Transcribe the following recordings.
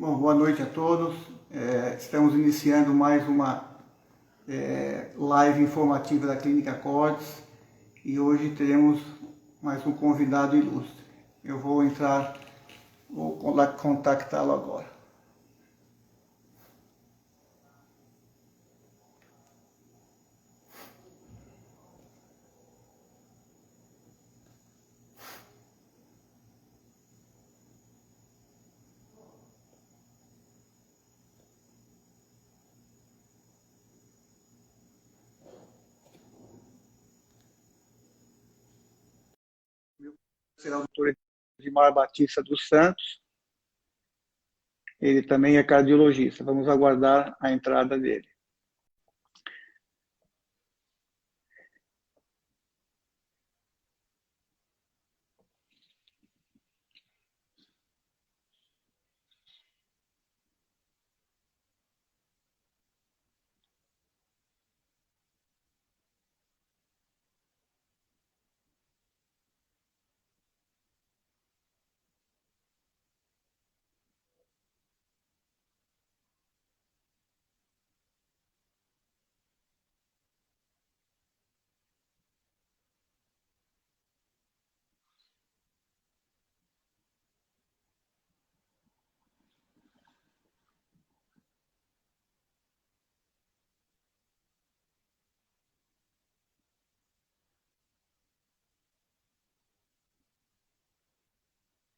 Bom, boa noite a todos. Estamos iniciando mais uma live informativa da Clínica Cordes e hoje teremos mais um convidado ilustre. Eu vou contactá-lo agora. Será o doutor Edmar Batista dos Santos. Ele também é cardiologista. Vamos aguardar a entrada dele.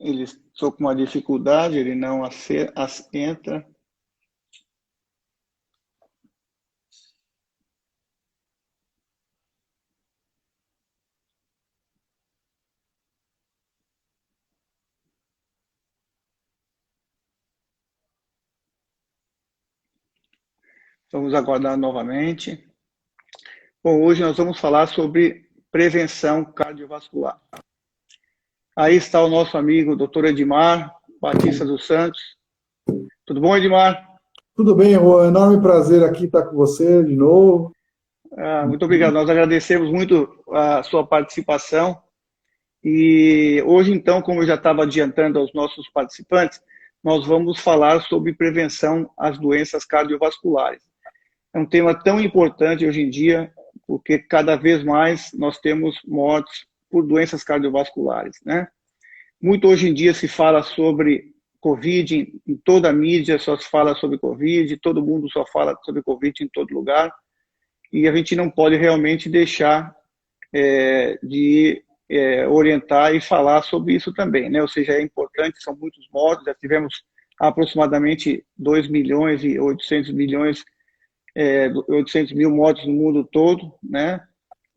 Ele estou com uma dificuldade, ele não entra. Vamos aguardar novamente. Bom, hoje nós vamos falar sobre prevenção cardiovascular. Aí está o nosso amigo Dr. Edmar Batista dos Santos. Tudo bom, Edmar? Tudo bem, é um enorme prazer aqui estar com você de novo. Muito obrigado. Nós agradecemos muito a sua participação. E hoje, então, como eu já estava adiantando aos nossos participantes, nós vamos falar sobre prevenção às doenças cardiovasculares. É um tema tão importante hoje em dia, porque cada vez mais nós temos mortes por doenças cardiovasculares, né? Muito hoje em dia se fala sobre Covid, em toda a mídia só se fala sobre Covid, todo mundo só fala sobre Covid em todo lugar, e a gente não pode realmente deixar de orientar e falar sobre isso também, né? Ou seja, é importante, são muitos mortos, já tivemos aproximadamente 2 milhões e 800 mil mortos no mundo todo, né?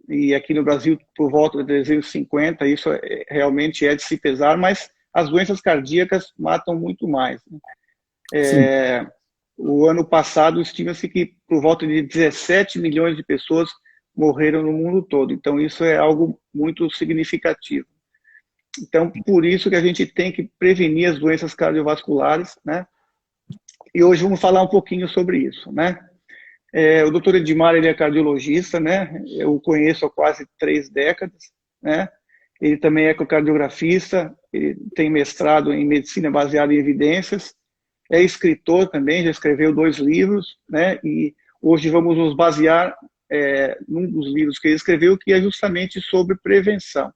E aqui no Brasil por volta de 350, isso realmente é de se pesar, mas as doenças cardíacas matam muito mais. O ano passado estima-se que por volta de 17 milhões de pessoas morreram no mundo todo, então isso é algo muito significativo. Então, por isso que a gente tem que prevenir as doenças cardiovasculares, né? E hoje vamos falar um pouquinho sobre isso, né? O doutor Edmar, ele é cardiologista, né? Eu o conheço há quase 3 décadas, né? Ele também é ecocardiografista, ele tem mestrado em medicina baseada em evidências, é escritor também, já escreveu 2 livros, né? E hoje vamos nos basear num dos livros que ele escreveu, que é justamente sobre prevenção.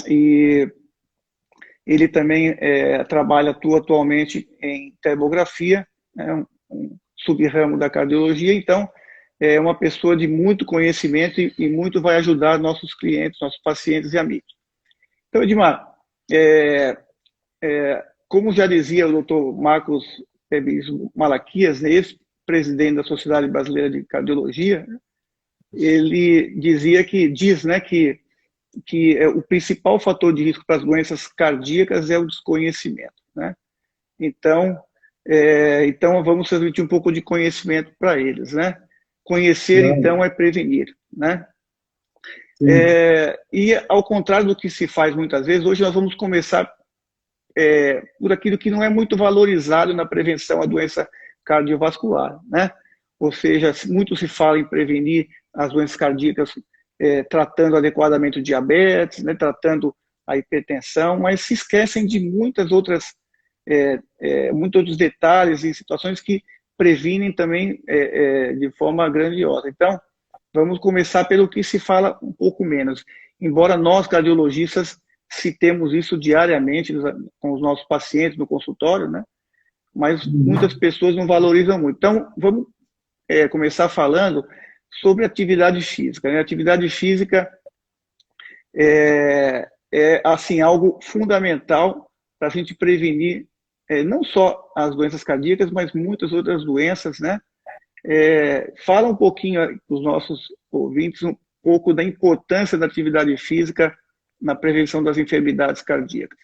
E ele também atua atualmente em termografia, né? Um subramo da cardiologia, então é uma pessoa de muito conhecimento e muito vai ajudar nossos clientes, nossos pacientes e amigos. Então, Edmar, como já dizia o doutor Marcos Malaquias, né, ex-presidente da Sociedade Brasileira de Cardiologia, ele diz, né, que o principal fator de risco para as doenças cardíacas é o desconhecimento, né? Então vamos transmitir um pouco de conhecimento para eles, né? Conhecer, então, é prevenir, né? E ao contrário do que se faz muitas vezes, hoje nós vamos começar por aquilo que não é muito valorizado na prevenção à doença cardiovascular, né? Ou seja, muito se fala em prevenir as doenças cardíacas tratando adequadamente o diabetes, né? Tratando a hipertensão, mas se esquecem de muitas outras muitos outros detalhes e situações que previnem também de forma grandiosa. Então, vamos começar pelo que se fala um pouco menos. Embora nós, cardiologistas, citemos isso diariamente com os nossos pacientes no consultório, né? Mas muitas pessoas não valorizam muito. Então, vamos começar falando sobre atividade física, né? Atividade física assim, algo fundamental para a gente prevenir não só as doenças cardíacas, mas muitas outras doenças, né? Fala um pouquinho para os nossos ouvintes um pouco da importância da atividade física na prevenção das enfermidades cardíacas.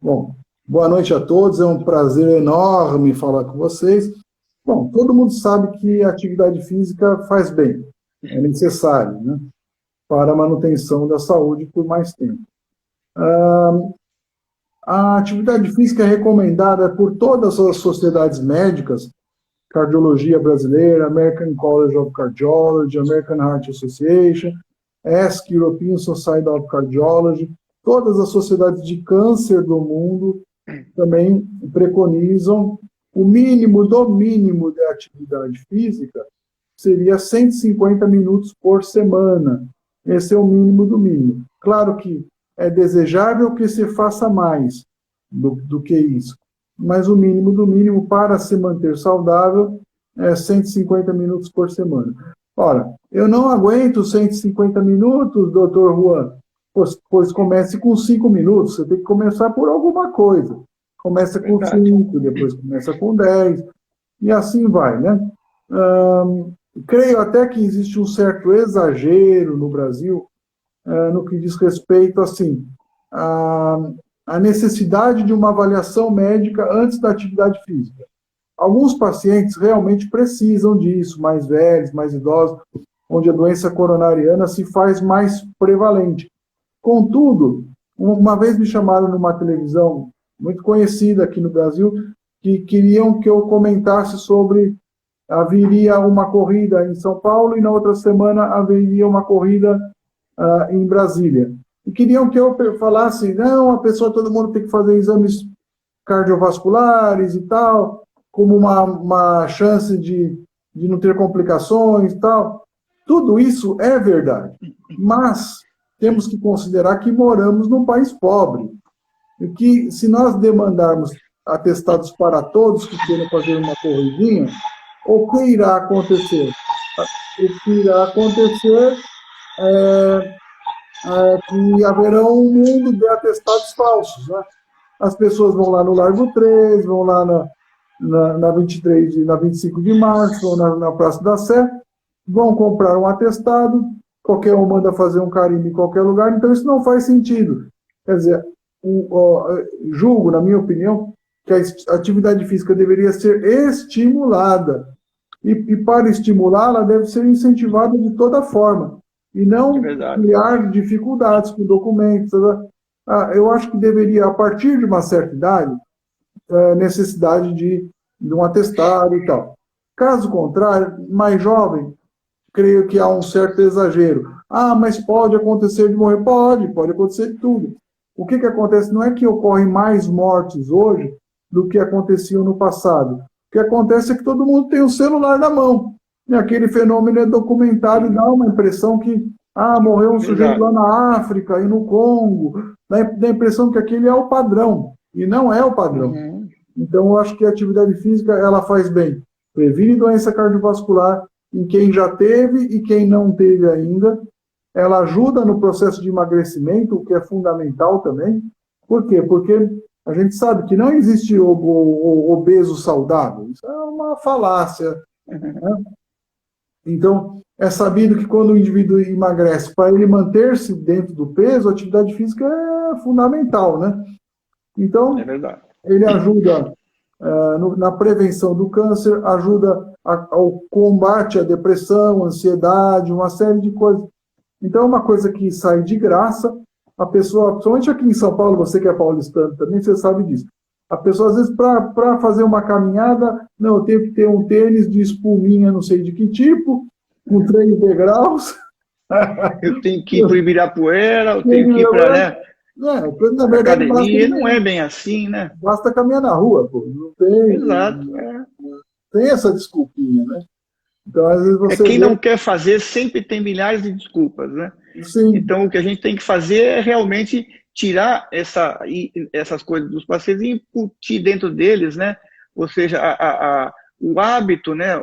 Bom, boa noite a todos, é um prazer enorme falar com vocês. Bom, todo mundo sabe que a atividade física faz bem, é necessário, né, para a manutenção da saúde por mais tempo. A atividade física é recomendada por todas as sociedades médicas, Cardiologia Brasileira, American College of Cardiology, American Heart Association, ESC, European Society of Cardiology, todas as sociedades de câncer do mundo também preconizam o mínimo do mínimo de atividade física seria 150 minutos por semana. Esse é o mínimo do mínimo. Claro que é desejável que se faça mais do que isso, mas o mínimo do mínimo para se manter saudável é 150 minutos por semana. Ora, eu não aguento 150 minutos, doutor Juan, pois comece com 5 minutos, você tem que começar por alguma coisa. Começa com 5, depois começa com 10, e assim vai, né? Creio até que existe um certo exagero no Brasil no que diz respeito, assim, à necessidade de uma avaliação médica antes da atividade física. Alguns pacientes realmente precisam disso, mais velhos, mais idosos, onde a doença coronariana se faz mais prevalente. Contudo, uma vez me chamaram numa televisão muito conhecida aqui no Brasil, que queriam que eu comentasse sobre haveria uma corrida em São Paulo e na outra semana haveria uma corrida em Brasília. E queriam que eu falasse, não, todo mundo tem que fazer exames cardiovasculares e tal, como uma chance de não ter complicações e tal. Tudo isso é verdade, mas temos que considerar que moramos num país pobre, e que se nós demandarmos atestados para todos que queiram fazer uma corridinha, o que irá acontecer? O que irá acontecer que haverá um mundo de atestados falsos, né? As pessoas vão lá no Largo 3, vão lá na 25 de março, ou na Praça da Sé, vão comprar um atestado, qualquer um manda fazer um carimbo em qualquer lugar, então isso não faz sentido. Quer dizer, julgo, na minha opinião, que a atividade física deveria ser estimulada, e para estimulá-la deve ser incentivada de toda forma, e não criar dificuldades com documentos. Eu acho que deveria, a partir de uma certa idade, necessidade de um atestado e tal. Caso contrário, mais jovem, creio que há um certo exagero. Mas pode acontecer de morrer? Pode acontecer de tudo. O que acontece não é que ocorrem mais mortes hoje do que aconteciam no passado. O que acontece é que todo mundo tem um celular na mão. E aquele fenômeno é documentado e dá uma impressão que morreu um sujeito lá na África e no Congo. Dá a impressão que aquele é o padrão. E não é o padrão. Então, eu acho que a atividade física ela faz bem. Previne doença cardiovascular em quem já teve e quem não teve ainda. Ela ajuda no processo de emagrecimento, o que é fundamental também. Por quê? Porque a gente sabe que não existe o obeso saudável. Isso é uma falácia. Né? Então, é sabido que quando o indivíduo emagrece, para ele manter-se dentro do peso, a atividade física é fundamental, né? Então, ele ajuda na prevenção do câncer, ajuda ao combate à depressão, ansiedade, uma série de coisas. Então, é uma coisa que sai de graça. A pessoa, principalmente aqui em São Paulo, você que é paulistano também, você sabe disso. A pessoa, às vezes, para fazer uma caminhada, não, eu tenho que ter um tênis de espuminha, não sei de que tipo, com 3 degraus. Eu tenho que ir para Ibirapuera, eu tenho que ir para... Né? Na verdade, academia, não é bem assim, né? Basta caminhar na rua, pô. Não tem, Exato. tem essa desculpinha, né? Então, às vezes você quem não quer fazer sempre tem milhares de desculpas, né? Sim. Então, o que a gente tem que fazer é realmente tirar essas coisas dos pacientes e incutir dentro deles, né? Ou seja, o hábito, né?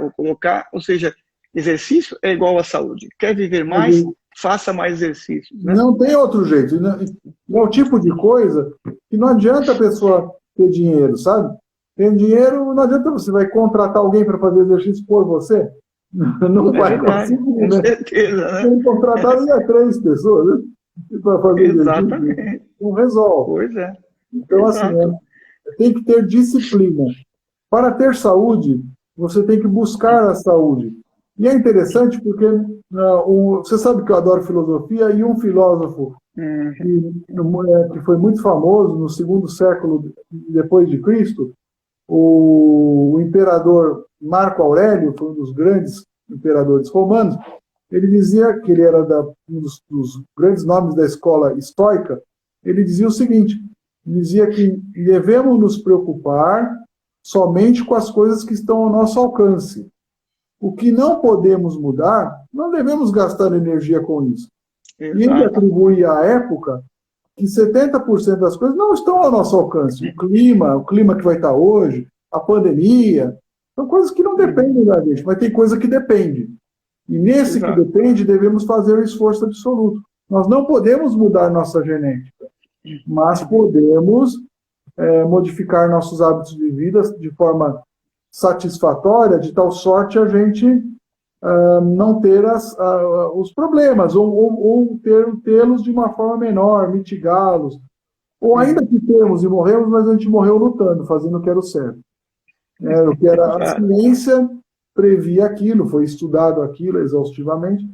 Ou seja, exercício é igual à saúde. Quer viver mais? Faça mais exercícios. Né? Não tem outro jeito. É o tipo de coisa que não adianta a pessoa ter dinheiro, sabe? Tem dinheiro, não adianta você vai contratar alguém para fazer exercício por você. Não vai conseguir, com certeza, né? Tem que contratar 3 pessoas, né? Para fazer Exatamente. exercício. Não resolve. Pois é. Então, assim, tem que ter disciplina. Para ter saúde, você tem que buscar a saúde. E é interessante porque você sabe que eu adoro filosofia, e um filósofo que foi muito famoso no 2º século depois de Cristo, o imperador Marco Aurélio, foi um dos grandes imperadores romanos, ele dizia que ele era um dos grandes nomes da escola estoica. Ele dizia o seguinte, dizia que devemos nos preocupar somente com as coisas que estão ao nosso alcance. O que não podemos mudar, não devemos gastar energia com isso. Exato. E ele atribuía à época que 70% das coisas não estão ao nosso alcance. O clima que vai estar hoje, a pandemia, são coisas que não dependem da gente, mas tem coisa que depende. E nesse que depende, devemos fazer o esforço absoluto. Nós não podemos mudar nossa genética, mas podemos modificar nossos hábitos de vida de forma satisfatória, de tal sorte a gente não ter os problemas, ou tê-los de uma forma menor, mitigá-los. Ou ainda que temos e morremos, mas a gente morreu lutando, fazendo o que era o certo. O que era a ciência previa aquilo, foi estudado aquilo exaustivamente.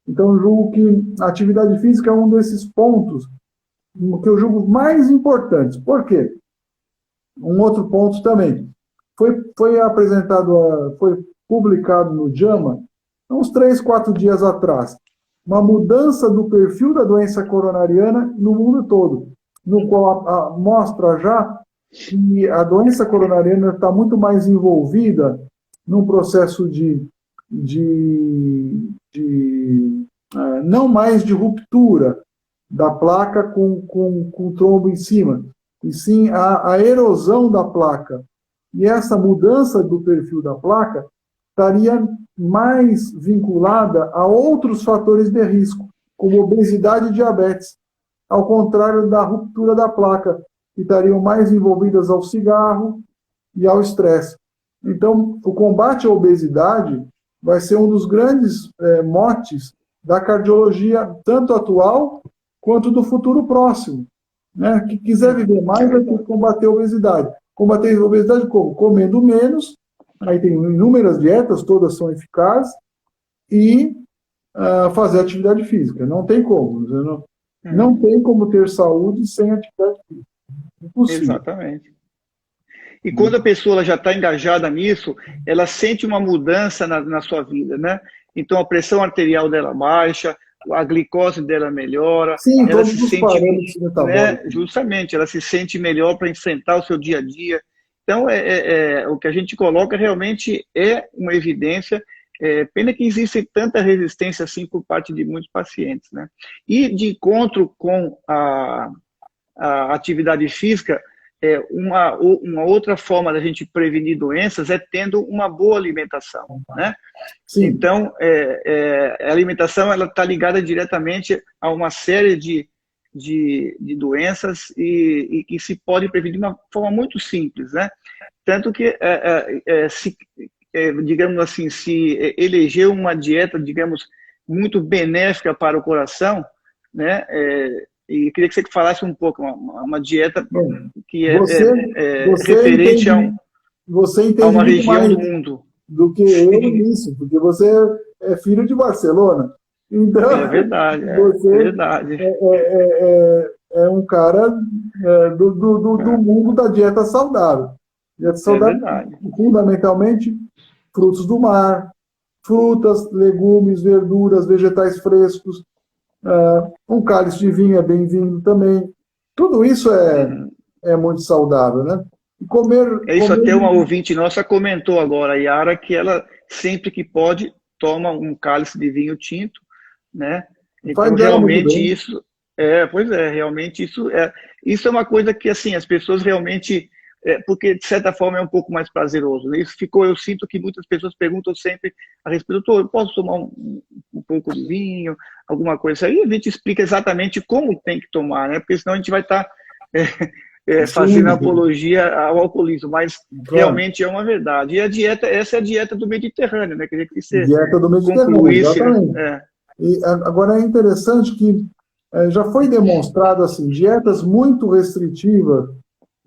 Então, eu julgo que a atividade física é um desses pontos que eu julgo mais importantes. Por quê? Um outro ponto também. Foi apresentado, foi publicado no JAMA, uns 3, 4 dias atrás, uma mudança do perfil da doença coronariana no mundo todo, no qual mostra já que a doença coronariana está muito mais envolvida num processo não mais de ruptura da placa com o trombo em cima, e sim a erosão da placa. E essa mudança do perfil da placa estaria mais vinculada a outros fatores de risco, como obesidade e diabetes, ao contrário da ruptura da placa, que estariam mais envolvidas ao cigarro e ao estresse. Então, o combate à obesidade vai ser um dos grandes motes da cardiologia, tanto atual quanto do futuro próximo. Né? Que quiser viver mais vai ter que combater a obesidade. Combater a obesidade como? Comendo menos, aí tem inúmeras dietas, todas são eficazes, e fazer atividade física. Não tem como. Não tem como ter saúde sem atividade física. Impossível. Exatamente. E quando a pessoa já está engajada nisso, ela sente uma mudança na sua vida, né? Então a pressão arterial dela baixa, a glicose dela melhora. Sim, ela todos os parâmetros metabólicos. Justamente, ela se sente melhor para enfrentar o seu dia a dia. Então, o que a gente coloca realmente é uma evidência. Pena que existe tanta resistência assim por parte de muitos pacientes, né? E de encontro com a atividade física, uma outra forma da gente prevenir doenças é tendo uma boa alimentação, né? Sim. Então, a alimentação ela está ligada diretamente a uma série de doenças e que se pode prevenir de uma forma muito simples, né? Tanto que, digamos assim, se eleger uma dieta, digamos, muito benéfica para o coração, né? E queria que você falasse um pouco, uma dieta que referente a uma região do mundo. Do que eu nisso, porque você é filho de Barcelona. Então, é verdade, você verdade. É um cara do mundo da dieta saudável. Dieta saudável, fundamentalmente, frutos do mar, frutas, legumes, verduras, vegetais frescos, um cálice de vinho é bem-vindo também. Tudo isso é muito saudável, né? E É isso, até uma ouvinte nossa comentou agora, a Yara, que ela, sempre que pode, toma um cálice de vinho tinto, né? faz Então, dela muito realmente, bem. pois é, realmente isso é uma coisa que, assim, as pessoas realmente, porque, de certa forma, é um pouco mais prazeroso, né? Eu sinto que muitas pessoas perguntam sempre a respeito, doutor, eu posso tomar um pouco de vinho, alguma coisa aí? A gente explica exatamente como tem que tomar, né? Porque senão a gente vai estar fazendo Sim, apologia ao alcoolismo, mas claro. realmente é uma verdade. E a dieta, essa é a dieta do Mediterrâneo, né? Queria que você Dieta do Mediterrâneo, concluísse, né? exatamente. E agora é interessante que já foi demonstrado assim, dietas muito restritivas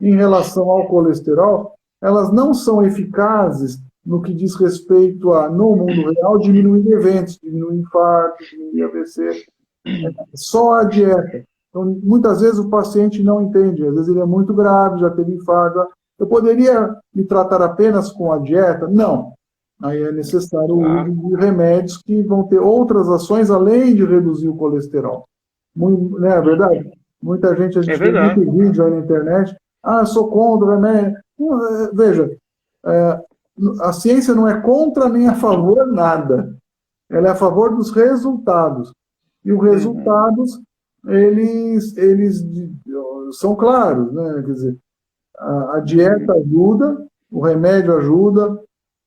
em relação ao colesterol, elas não são eficazes no que diz respeito a, no mundo real, diminuir eventos, diminuir infarto, diminuir AVC, só a dieta. Então, muitas vezes o paciente não entende, às vezes ele é muito grave, já teve infarto. Eu poderia me tratar apenas com a dieta? Não. Aí é necessário o uso Claro, de remédios que vão ter outras ações além de reduzir o colesterol. Muito, né, é verdade? Muita gente, a é gente vê muito verdade. vídeo aí na internet, sou contra o remédio. Veja, é, a ciência não é contra nem a favor nada. Ela é a favor dos resultados. E os Uhum, resultados, eles são claros, né? Quer dizer, a dieta uhum, ajuda, o remédio ajuda,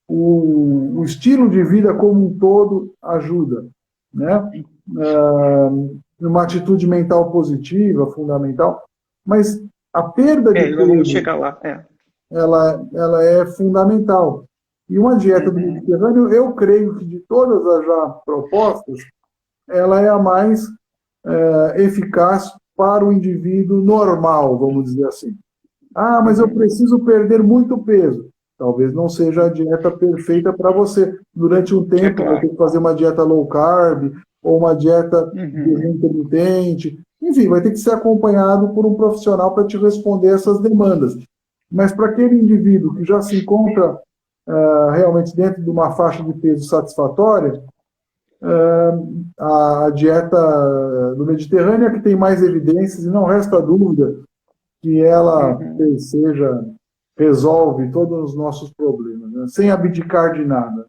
o estilo de vida como um todo ajuda, né? Uma atitude mental positiva, fundamental, mas a perda de nós vamos peso, chegar lá. ela é fundamental. E uma dieta do Uhum, Mediterrâneo, eu creio que de todas as já propostas, ela é a mais eficaz para o indivíduo normal, vamos dizer assim. Mas eu uhum, preciso perder muito peso. Talvez não seja a dieta perfeita para você. Durante um é tempo, vai ter claro. que fazer uma dieta low carb ou uma dieta de Uhum, jejum intermitente. Enfim, vai ter que ser acompanhado por um profissional para te responder essas demandas. Mas para aquele indivíduo que já se encontra realmente dentro de uma faixa de peso satisfatória, a dieta do Mediterrâneo é que tem mais evidências e não resta dúvida que ela uhum. seja resolve todos os nossos problemas, né? Sem abdicar de nada,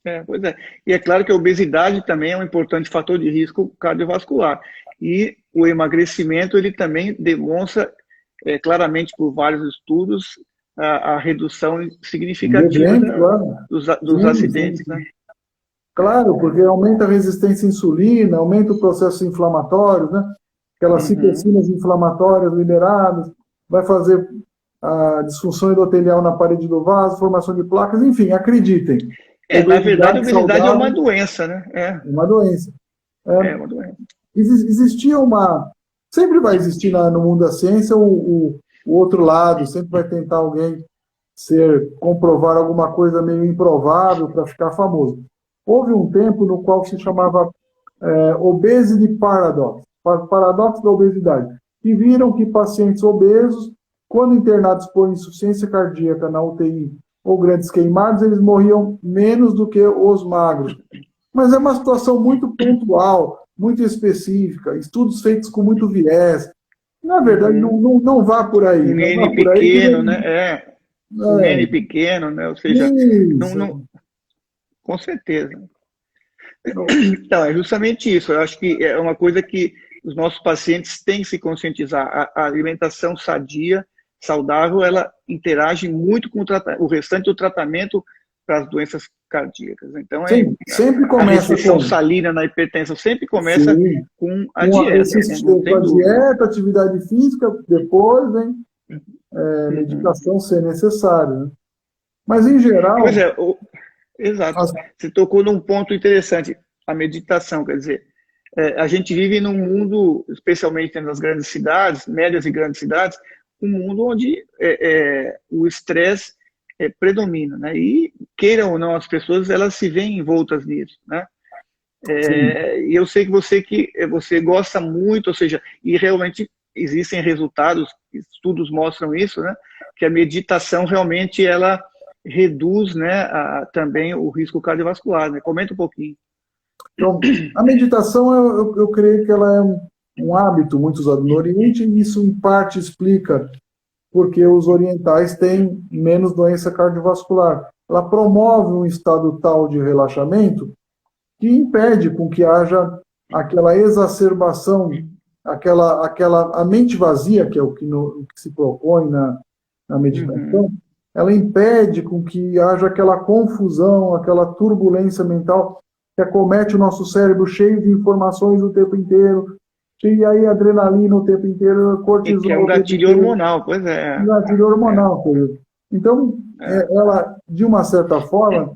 né? Pois é. E é claro que a obesidade também é um importante fator de risco cardiovascular. E o emagrecimento, ele também demonstra claramente por vários estudos a redução De significativa evento, claro. dos Sim, acidentes, sim, né? sim. Claro, porque aumenta a resistência à insulina, aumenta o processo inflamatório, né? Aquelas Uhum. citocinas inflamatórias liberadas, vai fazer a disfunção endotelial na parede do vaso, formação de placas, enfim, acreditem. Na verdade, a Obesidade obesidade é uma saudável doença, né? é uma doença. É uma doença. Existia uma. Sempre vai existir no mundo da ciência o outro lado, sempre vai tentar alguém comprovar alguma coisa meio improvável para ficar famoso. Houve um tempo no qual se chamava obesity paradox, paradoxo da obesidade, e viram que pacientes obesos, quando internados por insuficiência cardíaca na UTI ou grandes queimados, eles morriam menos do que os magros. Mas é uma situação muito pontual, muito específica, estudos feitos com muito viés. Na verdade, Uhum. não vá por aí. Um Não vá N por aí que pequeno, né? Um N é, pequeno, né? Ou seja, não, não, isso. com certeza. Então, é justamente isso. Eu acho que é uma coisa que os nossos pacientes têm que se conscientizar. A alimentação sadia, saudável, ela interage muito com o restante do tratamento para as doenças cardíacas. Então, Sim, sempre a começa restrição com. salina na hipertensão sempre começa Sim, com a dieta, né? Não com tem a dúvida. dieta, atividade física, depois vem Uhum. medicação se necessário. Né? Mas, em Pois geral, é, exato. as, Você tocou num ponto interessante, a meditação, quer dizer, a gente vive num mundo, especialmente nas grandes cidades, médias e grandes cidades, um mundo onde o estresse predomina, né? E queiram ou não as pessoas, elas se veem envoltas nisso, né? sim, E eu sei que você gosta muito, ou seja, e realmente existem resultados, estudos mostram isso, né? Que a meditação realmente ela reduz, né, também o risco cardiovascular, né? Comenta um pouquinho. então, a meditação, eu creio que ela é um hábito muito usado no Oriente, e isso em parte explica porque os orientais têm menos doença cardiovascular. Ela promove um estado tal de relaxamento que impede com que haja aquela exacerbação, a mente vazia, que é o que se propõe na meditação, ela impede com que haja aquela confusão, aquela turbulência mental que acomete o nosso cérebro cheio de informações o tempo inteiro, e aí adrenalina o tempo inteiro, cortisol. Que é um gatilho hormonal, pois é. Um gatilho hormonal, querido. Então, ela, de uma certa forma,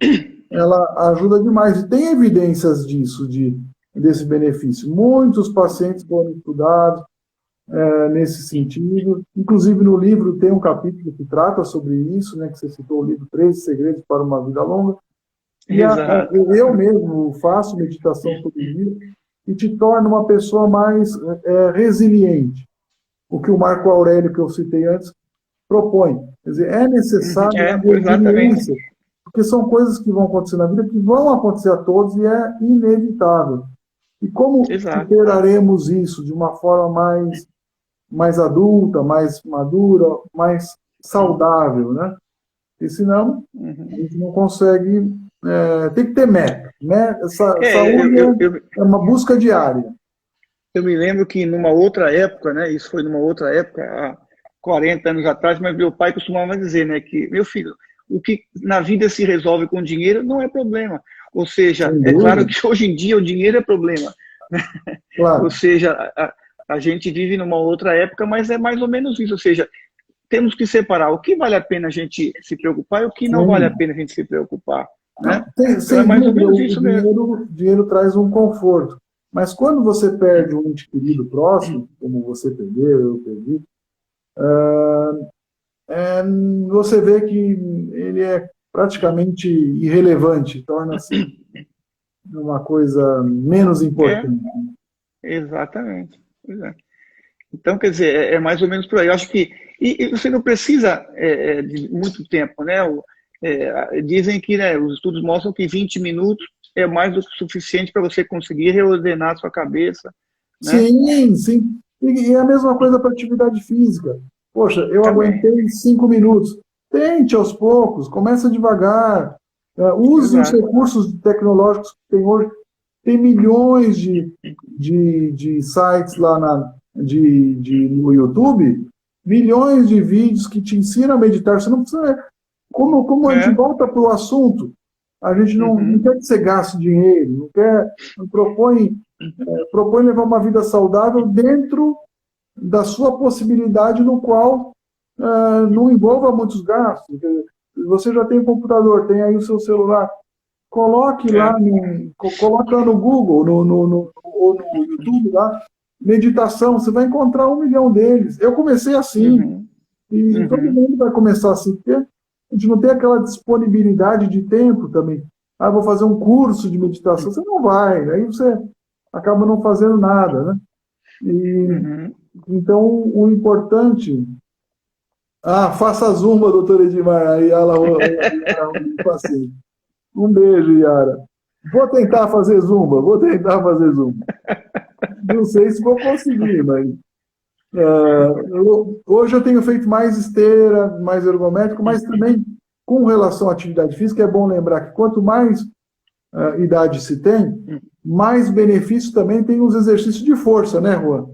ela ajuda demais. E tem evidências disso, desse benefício. Muitos pacientes foram estudados nesse sentido. Inclusive, no livro tem um capítulo que trata sobre isso, né, que você citou, o livro 13 Segredos para uma Vida Longa. E eu mesmo faço meditação todo dia e te torna uma pessoa mais resiliente. O que o Marco Aurélio, que eu citei antes, propõe. Quer dizer, é necessário a resiliência, porque são coisas que vão acontecer na vida, que vão acontecer a todos e é inevitável. E como superaremos isso de uma forma mais adulta, mais madura, mais saudável, né? Porque senão a gente não consegue... tem que ter meta. Saúde é uma busca diária. Eu me lembro que numa outra época, né? Isso foi numa outra época, há 40 anos atrás, mas meu pai costumava dizer, né, que, meu filho, o que na vida se resolve com dinheiro não é problema. Ou seja, é claro que hoje em dia o dinheiro é problema. Claro. Ou seja, a gente vive numa outra época, mas é mais ou menos isso. Ou seja, temos que separar o que vale a pena a gente se preocupar e o que não vale a pena a gente se preocupar. Né? Então, é mais ou menos isso mesmo. O dinheiro traz um conforto. Mas quando você perde um ente querido próximo, como você perdeu, eu perdi, você vê que ele é praticamente irrelevante, torna-se uma coisa menos importante. Exatamente. Então, quer dizer, é mais ou menos por aí. Eu acho que e você não precisa de muito tempo, né? Dizem que, né, os estudos mostram que 20 minutos é mais do que suficiente para você conseguir reordenar a sua cabeça. Né? Sim, sim. E é a mesma coisa para atividade física. Poxa, eu aguentei 5 minutos. Tente aos poucos, começa devagar. Use os recursos tecnológicos que tem hoje. Tem milhões de sites lá no YouTube, milhões de vídeos que te ensinam a meditar. Você não precisa... Como a gente volta para o assunto, a gente não quer que você gaste dinheiro, propõe levar uma vida saudável dentro da sua possibilidade, no qual não envolva muitos gastos. Você já tem um computador, tem aí o seu celular, coloque lá no Google, ou no YouTube lá, meditação, você vai encontrar 1 milhão deles. Eu comecei assim, e todo mundo vai começar assim, porque a gente não tem aquela disponibilidade de tempo também. Vou fazer um curso de meditação. Você não vai, aí você acaba não fazendo nada, né? Então, o importante... faça a zumba, doutora Edmar. Aí ela passei. Um beijo, Yara. Vou tentar fazer zumba. Não sei se vou conseguir, mas... hoje eu tenho feito mais esteira, mais ergométrico, mas também com relação à atividade física, é bom lembrar que quanto mais idade se tem, mais benefício também tem os exercícios de força, né, Juan?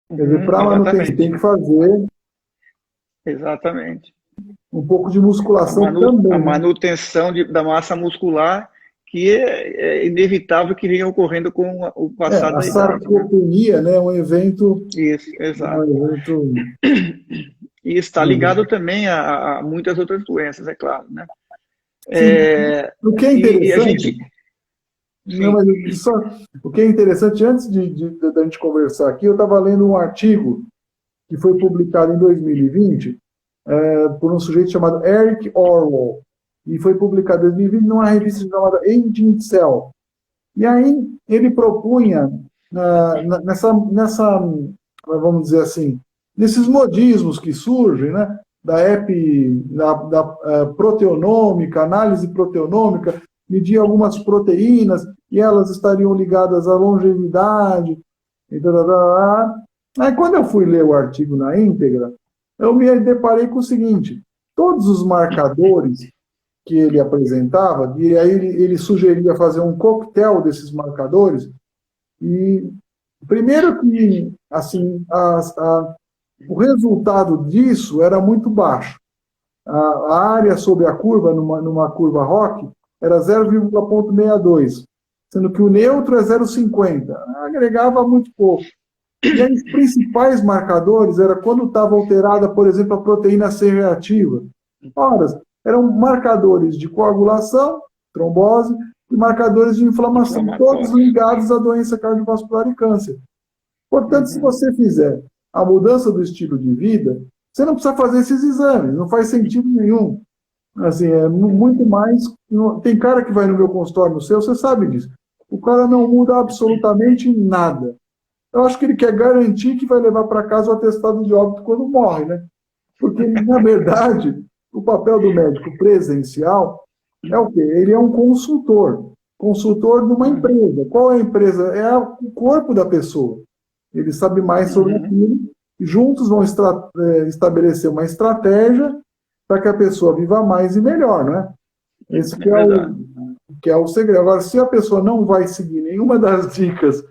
Quer dizer, para manutenção tem que fazer um pouco de musculação também. A manutenção da massa muscular, que é inevitável que venha ocorrendo com o passar da idade. A sarcopenia, né, é um evento... Isso, exato. E está ligado também a muitas outras doenças, é claro, né? O que é interessante... o que é interessante, antes da gente conversar aqui, eu estava lendo um artigo que foi publicado em 2020 por um sujeito chamado Eric Orwell, e foi publicado em 2020 numa revista chamada Aging Cell. E aí ele propunha, vamos dizer assim, nesses modismos que surgem, né, da proteonômica, análise proteonômica, medir algumas proteínas, e elas estariam ligadas à longevidade, e tal, tal, tal. Aí, quando eu fui ler o artigo na íntegra, eu me deparei com o seguinte: todos os marcadores que ele apresentava, e aí ele sugeria fazer um coquetel desses marcadores, e primeiro que, assim, o resultado disso era muito baixo. A área sobre a curva, numa curva ROC, era 0,62, sendo que o neutro é 0,50. Agregava muito pouco. E aí, os principais marcadores era quando estava alterada, por exemplo, a proteína C reativa. Ora, eram marcadores de coagulação, trombose, e marcadores de inflamação, todos ligados à doença cardiovascular e câncer. Portanto, se você fizer a mudança do estilo de vida, você não precisa fazer esses exames, não faz sentido nenhum. Assim, é muito mais... Tem cara que vai no meu consultório, no seu, você sabe disso. O cara não muda absolutamente nada. Eu acho que ele quer garantir que vai levar para casa o atestado de óbito quando morre, né? Porque, na verdade, o papel do médico presencial é o quê? Ele é um consultor de uma empresa. Qual é a empresa? É o corpo da pessoa. Ele sabe mais sobre aquilo. E juntos vão estabelecer uma estratégia para que a pessoa viva mais e melhor, não é? Esse que é o segredo. Agora, se a pessoa não vai seguir nenhuma das dicas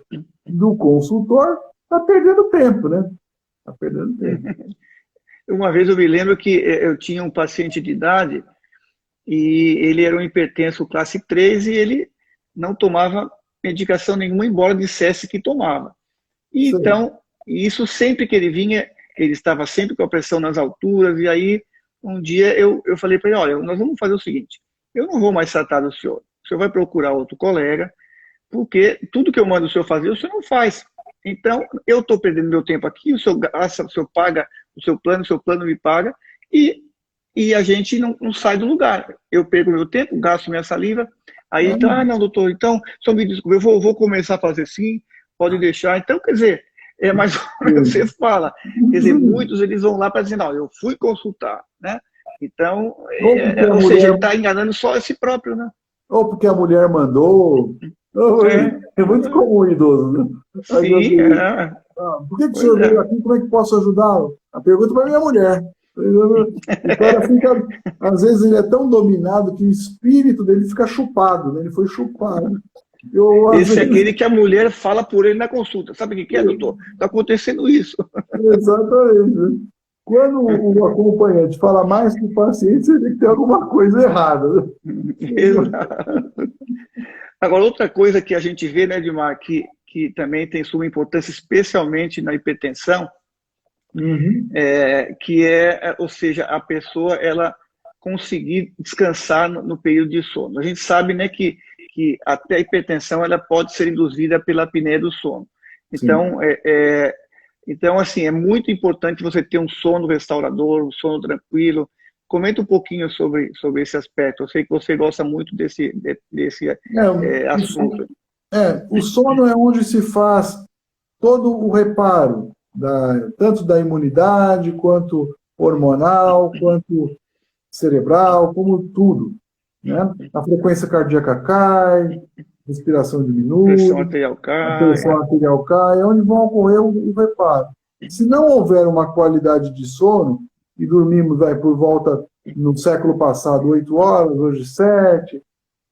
do consultor, está perdendo tempo, né? Está perdendo tempo. Uma vez eu me lembro que eu tinha um paciente de idade e ele era um hipertenso classe 3 e ele não tomava medicação nenhuma, embora dissesse que tomava. E então, isso sempre que ele vinha, ele estava sempre com a pressão nas alturas, e aí um dia eu falei para ele, olha, nós vamos fazer o seguinte, eu não vou mais tratar do senhor, o senhor vai procurar outro colega, porque tudo que eu mando o senhor fazer, o senhor não faz. Então, eu estou perdendo meu tempo aqui, o senhor gasta, o senhor paga o seu plano me paga, e a gente não sai do lugar. Eu perco meu tempo, gasto minha saliva, aí então, não, doutor, então, só me desculpe, eu vou começar a fazer sim, pode deixar. Então, quer dizer, mais ou menos você fala. Quer dizer, muitos eles vão lá para dizer, não, eu fui consultar, né? Então, ou seja, ele está enganando só a si próprio, né? Ou porque a mulher mandou. É muito comum idoso, né? Sim, por que o senhor veio aqui? Como é que posso ajudá-lo? A pergunta para minha mulher. O cara fica, às vezes ele é tão dominado que o espírito dele fica chupado, né? Ele foi chupado. Esse é aquele que a mulher fala por ele na consulta. Sabe o que é, doutor? Está acontecendo isso. Exatamente. Quando o acompanhante fala mais que o paciente, você tem que ter alguma coisa errada. Exato. Agora, outra coisa que a gente vê, né, Edmar, que também tem sua importância, especialmente na hipertensão, ou seja, a pessoa ela conseguir descansar no período de sono. A gente sabe, né, que até a hipertensão ela pode ser induzida pela apneia do sono. Então, então, assim, é muito importante você ter um sono restaurador, um sono tranquilo. Comenta um pouquinho sobre esse aspecto. Eu sei que você gosta muito desse assunto. O sono é onde se faz todo o reparo, tanto da imunidade, quanto hormonal, quanto cerebral, como tudo. Né? A frequência cardíaca cai, respiração diminui, a pressão arterial cai, é onde vão ocorrer o reparo. Se não houver uma qualidade de sono, e dormimos por volta, no século passado, 8 horas, hoje 7,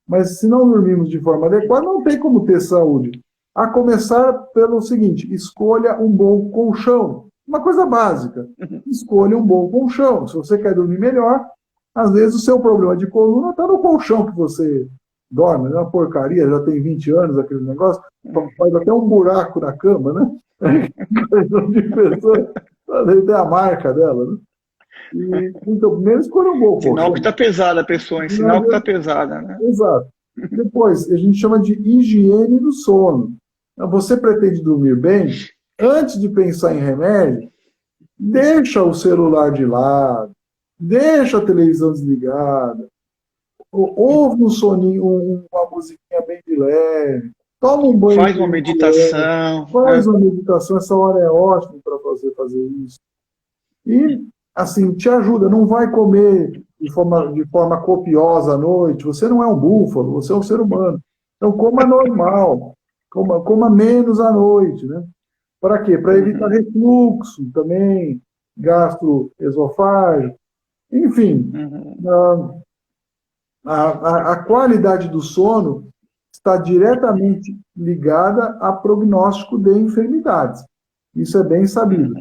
mas se não dormimos de forma adequada, não tem como ter saúde. A começar pelo seguinte, escolha um bom colchão. Uma coisa básica, escolha um bom colchão. Se você quer dormir melhor, às vezes o seu problema de coluna está no colchão que você dorme, é uma porcaria, já tem 20 anos aquele negócio, faz até um buraco na cama, né? Tem a marca dela, né? Então, menos quando eu vou. Sinal que está pesada a pessoa, sinal que está pesada, né? Exato. Depois, a gente chama de higiene do sono. Você pretende dormir bem? Antes de pensar em remédio, deixa o celular de lado, deixa a televisão desligada, ouve um soninho, uma musiquinha bem de leve, toma um banho. Faz uma meditação. Faz uma meditação, essa hora é ótima para você fazer isso. E, assim, te ajuda, não vai comer de forma copiosa à noite, você não é um búfalo, você é um ser humano. Então, coma normal, coma menos à noite, né? Para quê? Para evitar refluxo também, gastroesofágico, enfim. A qualidade do sono está diretamente ligada a prognóstico de enfermidades. Isso é bem sabido.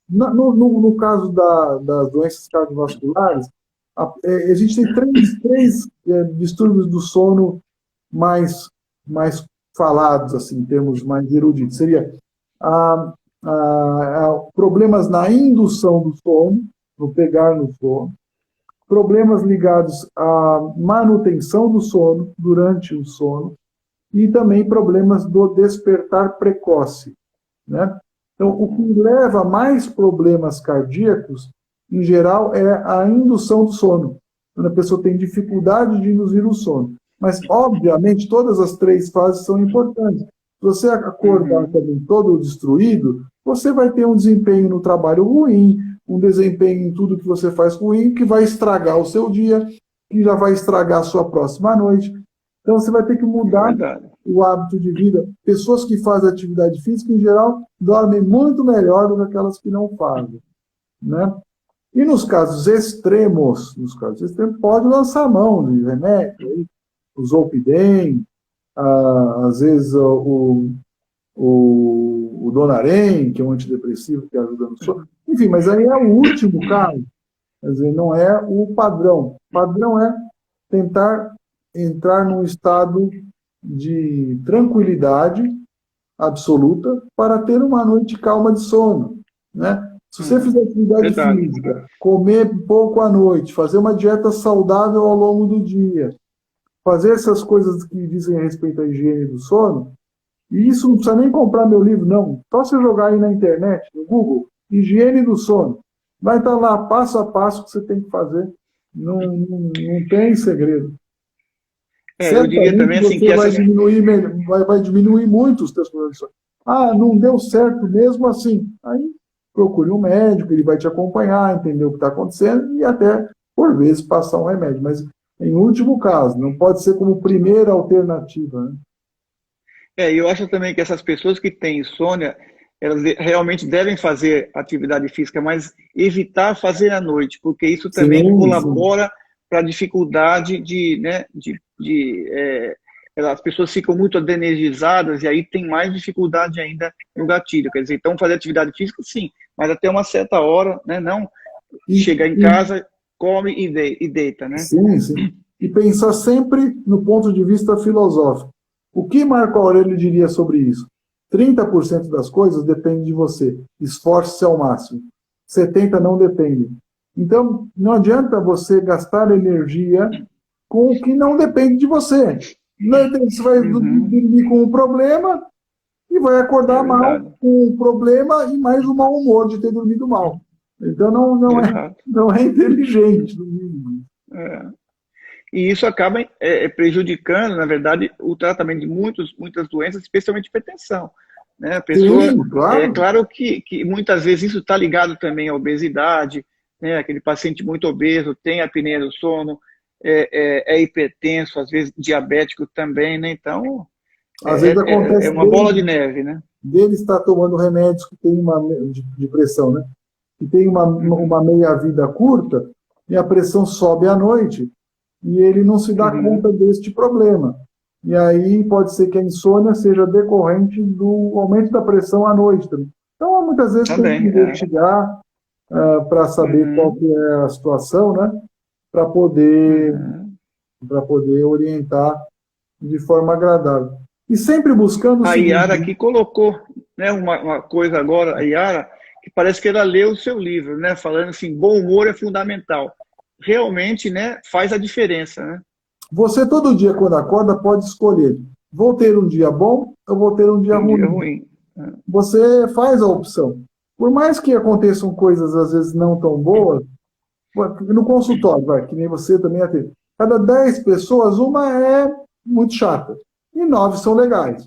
No caso das doenças cardiovasculares, existem três distúrbios do sono mais falados, assim, em termos mais eruditos. Seria problemas na indução do sono, no pegar no sono, problemas ligados à manutenção do sono durante o sono e também problemas do despertar precoce, né? Então, o que leva a mais problemas cardíacos, em geral, é a indução do sono, quando a pessoa tem dificuldade de induzir o sono. Mas, obviamente, todas as três fases são importantes. Se você acordar também todo destruído, você vai ter um desempenho no trabalho ruim, um desempenho em tudo que você faz ruim, que vai estragar o seu dia, que já vai estragar a sua próxima noite. Então, você vai ter que mudar o hábito de vida. Pessoas que fazem atividade física, em geral, dormem muito melhor do que aquelas que não fazem, né? E nos casos extremos, pode lançar mão de remédio, o Zolpidem, às vezes o Donarém, que é um antidepressivo que ajuda no sono. Enfim, mas aí é o último caso. Quer dizer, não é o padrão. O padrão é tentar entrar num estado de tranquilidade absoluta para ter uma noite calma de sono, né? Se você fizer atividade física, comer pouco à noite, fazer uma dieta saudável ao longo do dia, fazer essas coisas que dizem a respeito à higiene do sono, e isso não precisa nem comprar meu livro, não. Só você jogar aí na internet, no Google, higiene do sono. Vai estar lá, passo a passo, que você tem que fazer. Não tem segredo. Eu diria também assim que vai diminuir muito os teus problemas de sono. Não deu certo mesmo assim. Aí procure um médico, ele vai te acompanhar, entender o que está acontecendo e até, por vezes, passar um remédio. Mas, em último caso, não pode ser como primeira alternativa, né? Eu acho também que essas pessoas que têm insônia, elas realmente devem fazer atividade física, mas evitar fazer à noite, porque isso também colabora para a dificuldade as pessoas ficam muito adenergizadas e aí tem mais dificuldade ainda no gatilho. Quer dizer, então fazer atividade física, sim, mas até uma certa hora, né? Não chegar em casa, come e deita, né? Sim. E pensar sempre no ponto de vista filosófico. O que Marco Aurélio diria sobre isso? 30% das coisas depende de você. Esforce-se ao máximo. 70% não depende. Então, não adianta você gastar energia com o que não depende de você. Você vai dormir com um problema e vai acordar mal com um problema e mais o mau humor de ter dormido mal. Então, não é inteligente, no mínimo. E isso acaba prejudicando, na verdade, o tratamento de muitas doenças, especialmente hipertensão. Né? A pessoa, sim, claro. Claro que muitas vezes isso está ligado também à obesidade, né? Aquele paciente muito obeso tem apneia do sono, é hipertenso, às vezes diabético também, né? Então, às vezes acontece uma bola de neve, né? Dele está tomando remédios que tem de pressão, né? Que tem uma meia-vida curta e a pressão sobe à noite e ele não se dá conta deste problema. E aí pode ser que a insônia seja decorrente do aumento da pressão à noite também. Então, muitas vezes tem que investigar para saber qual que é a situação, né? Para poder orientar de forma agradável. E sempre buscando... A Yara aqui colocou, né, uma coisa agora, a Yara, que parece que ela leu o seu livro, né? Falando assim, bom humor é fundamental. Realmente, né, faz a diferença, né? Você todo dia, quando acorda, pode escolher. Vou ter um dia bom ou vou ter um dia ruim. Você faz a opção. Por mais que aconteçam coisas, às vezes, não tão boas, no consultório, que nem você também atende. Cada 10 pessoas, uma é muito chata. E 9 são legais.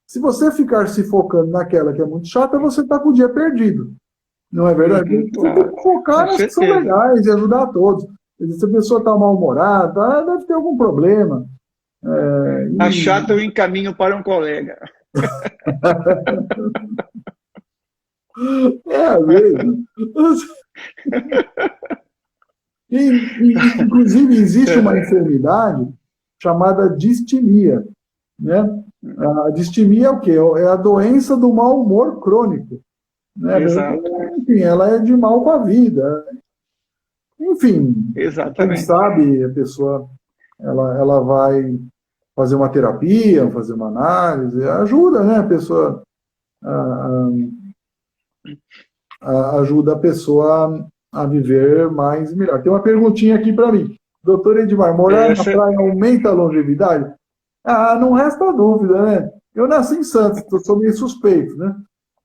Se você ficar se focando naquela que é muito chata, você está com o dia perdido. Não é verdade? Você tem que focar nas que são legais e ajudar a todos. Se a pessoa está mal-humorada, deve ter algum problema. A chata eu encaminho para um colega. É mesmo. Inclusive, existe uma enfermidade chamada distimia, né? A distimia é o quê? É a doença do mau humor crônico, né? Exato, Enfim, ela é de mal com a vida. Enfim, quem exatamente. sabe a pessoa ela vai fazer uma terapia, fazer uma análise, ajuda, né? A pessoa ajuda a pessoa a viver mais e melhor. Tem uma perguntinha aqui para mim. Doutor Edmar, morar na Essa, praia aumenta a longevidade? Ah, não resta dúvida, né? Eu nasci em Santos, então sou meio suspeito, né?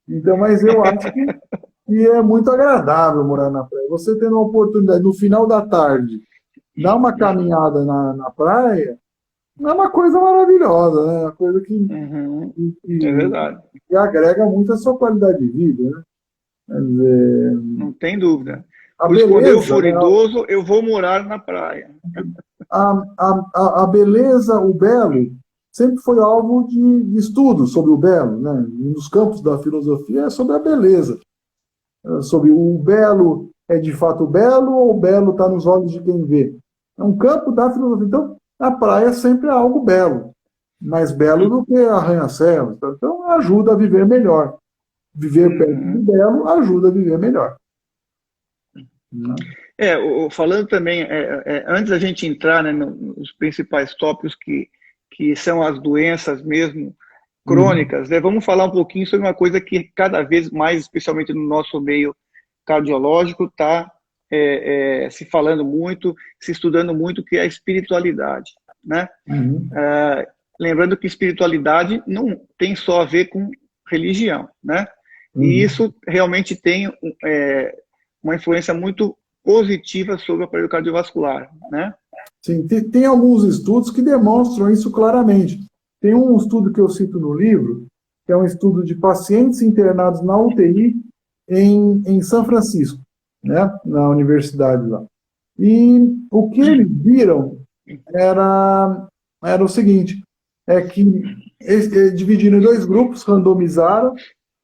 Então, mas eu acho que é muito agradável morar na praia. Você tendo uma oportunidade no final da tarde, dar uma caminhada na praia, é uma coisa maravilhosa, né? Uma coisa uhum, é que, verdade, que agrega muito a sua qualidade de vida, né? Quer dizer, não tem dúvida. a Pois quando eu beleza, for né? idoso, eu vou morar na praia. A beleza, o belo, sempre foi alvo de estudo sobre o belo, né? Nos campos da filosofia é sobre a beleza, sobre o belo é de fato belo ou o belo está nos olhos de quem vê. É um campo da filosofia. Então, a praia sempre é algo belo, mais belo do que arranha-céus. Então, ajuda a viver melhor. Viver perto do Uhum. belo ajuda a viver melhor. Né? Falando também, antes da gente entrar, né, nos principais tópicos que são as doenças mesmo Uhum. crônicas, né, vamos falar um pouquinho sobre uma coisa que cada vez mais, especialmente no nosso meio cardiológico, está se falando muito, se estudando muito, que é a espiritualidade, né? Uhum. Lembrando que espiritualidade não tem só a ver com religião, né? E Uhum. isso realmente tem uma influência muito positiva sobre o aparelho cardiovascular, né? Sim, tem alguns estudos que demonstram isso claramente. Tem um estudo que eu cito no livro, que é um estudo de pacientes internados na UTI em São Francisco, né, na universidade lá. E o que eles viram era, era o seguinte, é que eles dividiram em dois grupos, randomizaram,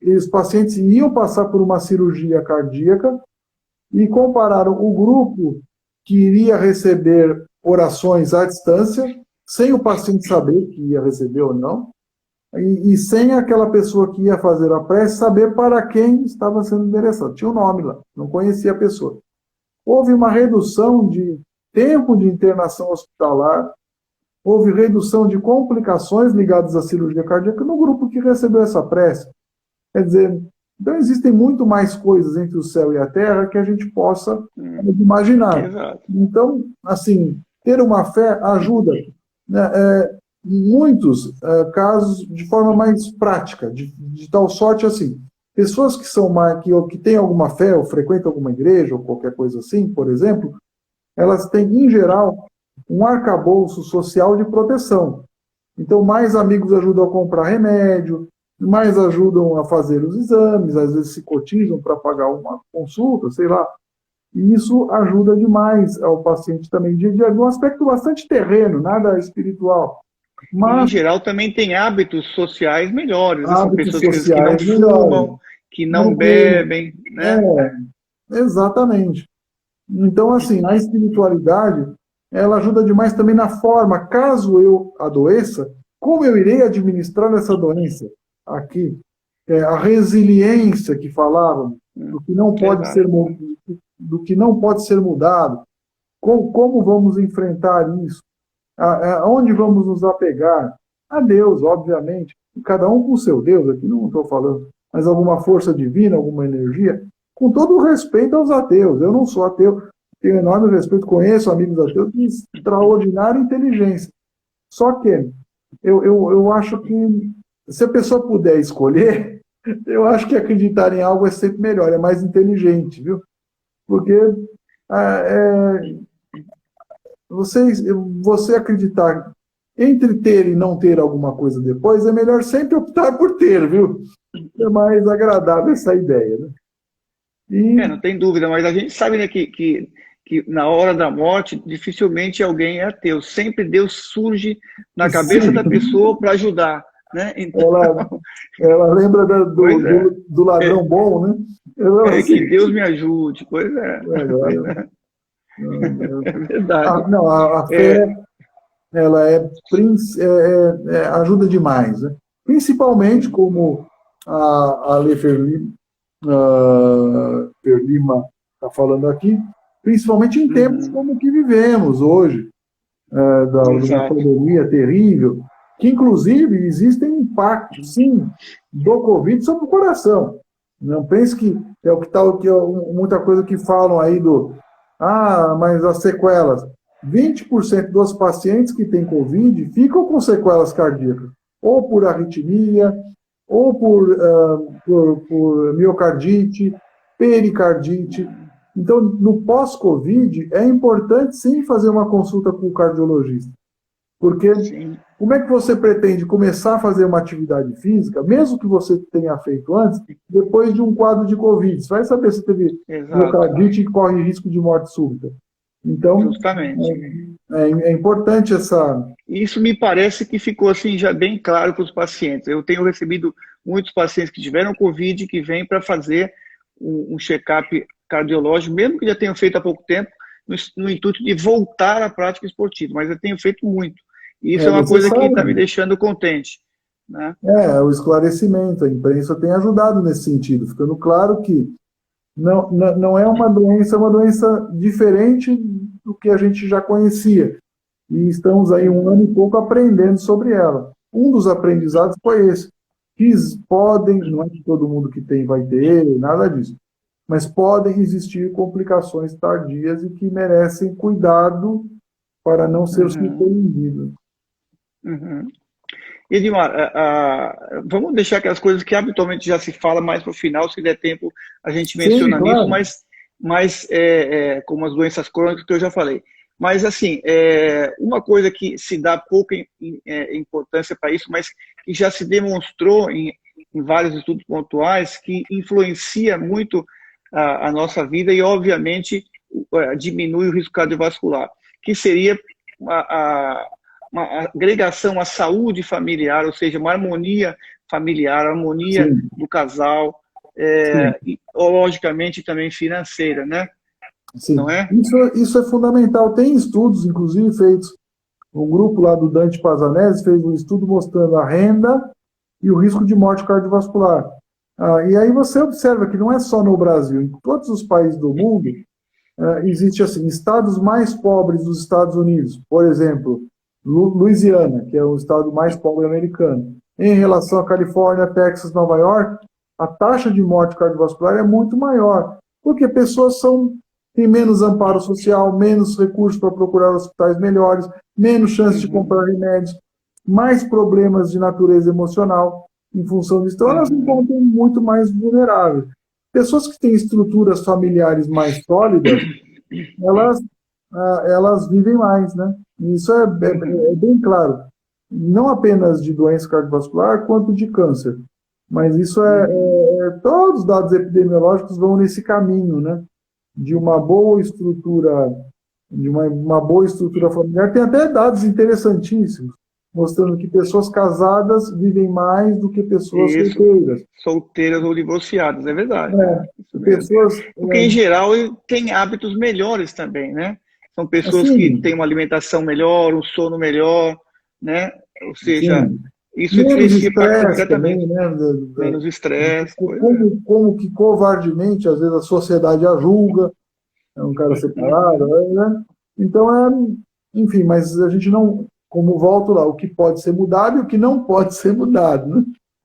e os pacientes iam passar por uma cirurgia cardíaca e compararam o grupo que iria receber orações à distância, sem o paciente saber que ia receber ou não, e sem aquela pessoa que ia fazer a prece saber para quem estava sendo endereçado. Tinha um nome lá, não conhecia a pessoa. Houve uma redução de tempo de internação hospitalar, houve redução de complicações ligadas à cirurgia cardíaca no grupo que recebeu essa prece. Quer dizer, então existem muito mais coisas entre o céu e a terra que a gente possa imaginar. Exato. Então, assim, ter uma fé ajuda, né, em muitos casos de forma mais prática, de tal sorte assim, pessoas que são mais, que têm alguma fé ou frequentam alguma igreja ou qualquer coisa assim, por exemplo, elas têm, em geral, um arcabouço social de proteção. Então, mais amigos ajudam a comprar remédio, mais ajudam a fazer os exames, às vezes se cotizam para pagar uma consulta, sei lá. E isso ajuda demais ao paciente também, de um aspecto bastante terreno, nada espiritual. E, em Mas geral, também tem hábitos sociais melhores, né? São hábitos pessoas que não sociais melhores. fumam, que não Não tem. bebem, né? Exatamente. Então, assim, a espiritualidade, ela ajuda demais também na forma, caso eu adoeça, como eu irei administrar essa doença aqui. A resiliência que falavam, do que não pode ser, Exato. do que não pode ser mudado, como vamos enfrentar isso, aonde vamos nos apegar, a Deus, obviamente, cada um com o seu Deus, aqui não estou falando, mas alguma força divina, alguma energia, com todo o respeito aos ateus. Eu não sou ateu, tenho enorme respeito, conheço amigos ateus de extraordinária inteligência. Só que eu acho que se a pessoa puder escolher, eu acho que acreditar em algo é sempre melhor, é mais inteligente, viu? Porque é, você acreditar entre ter e não ter alguma coisa depois, é melhor sempre optar por ter, viu? É mais agradável essa ideia, né? E Não tem dúvida, mas a gente sabe, né, que na hora da morte, dificilmente alguém é ateu. Sempre Deus surge na cabeça da sim, pessoa para ajudar né? Então, ela lembra pois é, do ladrão bom, né? Assim, que Deus me ajude, pois é, pois agora, é, é verdade. não, a fé, É, ela ajuda demais, né? Principalmente como a Lê Perlima está falando aqui, principalmente em tempos uhum, como o que vivemos hoje, de uma exato. pandemia terrível, que inclusive existem impactos, sim, do Covid sobre o coração. Não pense que é o que está, muita coisa que falam aí mas as sequelas. 20% dos pacientes que têm Covid ficam com sequelas cardíacas, ou por arritmia, ou por miocardite, pericardite. Então, no pós-Covid, é importante sim fazer uma consulta com o cardiologista, porque Sim, como é que você pretende começar a fazer uma atividade física, mesmo que você tenha feito antes, depois de um quadro de Covid? Você vai saber se teve exato, miocardite e corre risco de morte súbita. Então, justamente. é importante essa. Isso me parece que ficou assim já bem claro para os pacientes. Eu tenho recebido muitos pacientes que tiveram Covid que vêm para fazer um check-up cardiológico, mesmo que já tenham feito há pouco tempo, no intuito de voltar à prática esportiva, mas eu tenho feito muito. E isso É é uma coisa que está me necessário. deixando contente, né? O esclarecimento, a imprensa tem ajudado nesse sentido, ficando claro que não é uma doença, é uma doença diferente do que a gente já conhecia. E estamos aí um ano Uhum, e pouco aprendendo sobre ela. Um dos aprendizados foi esse. Que podem, não é que todo mundo que tem vai ter, nada disso, mas podem existir complicações tardias e que merecem cuidado para não ser uhum, surpreendido. uhum. Edmar, vamos deixar aquelas coisas que habitualmente já se fala mais para o final, se der tempo a gente Sim, menciona nisso, claro. mas como as doenças crônicas que eu já falei. Mas, assim, uma coisa que se dá pouca importância para isso, mas que já se demonstrou em vários estudos pontuais, que influencia muito a nossa vida e, obviamente, diminui o risco cardiovascular, que seria a, uma agregação à saúde familiar, ou seja, uma harmonia familiar, harmonia Sim, do casal, sim. e logicamente também financeira, né? Não Sim, é? isso é fundamental. Tem estudos, inclusive, feitos. Um grupo lá do Dante Pazanese fez um estudo mostrando a renda e o risco de morte cardiovascular. E aí você observa que não é só no Brasil, em todos os países do mundo, existe assim, estados mais pobres dos Estados Unidos, por exemplo, Louisiana, que é o estado mais pobre americano. Em relação a Califórnia, Texas, Nova York, a taxa de morte cardiovascular é muito maior, porque pessoas têm menos amparo social, menos recursos para procurar hospitais melhores, menos chance de comprar Uhum, remédios, mais problemas de natureza emocional em função disso. Então, elas se uhum, encontram muito mais vulneráveis. Pessoas que têm estruturas familiares mais sólidas, elas, elas vivem mais, né? E isso é uhum, bem claro. Não apenas de doença cardiovascular, quanto de câncer. Mas isso uhum. todos os dados epidemiológicos vão nesse caminho, né? De uma boa estrutura, de uma boa estrutura familiar. Tem até dados interessantíssimos, mostrando que pessoas casadas vivem mais do que pessoas Isso, solteiras. solteiras ou divorciadas, é verdade, isso mesmo. Pessoas, Porque, em geral, tem hábitos melhores também, né? São pessoas que assim, têm uma alimentação melhor, um sono melhor, né? Ou seja, sim, isso menos influencia estresse concretamente. também, né? Menos estresse, pois é. Como que covardemente, às vezes, a sociedade a julga, é um cara separado, Uhum. né? Então, enfim, mas a gente não, como volto lá, o que pode ser mudado e o que não pode ser mudado, né?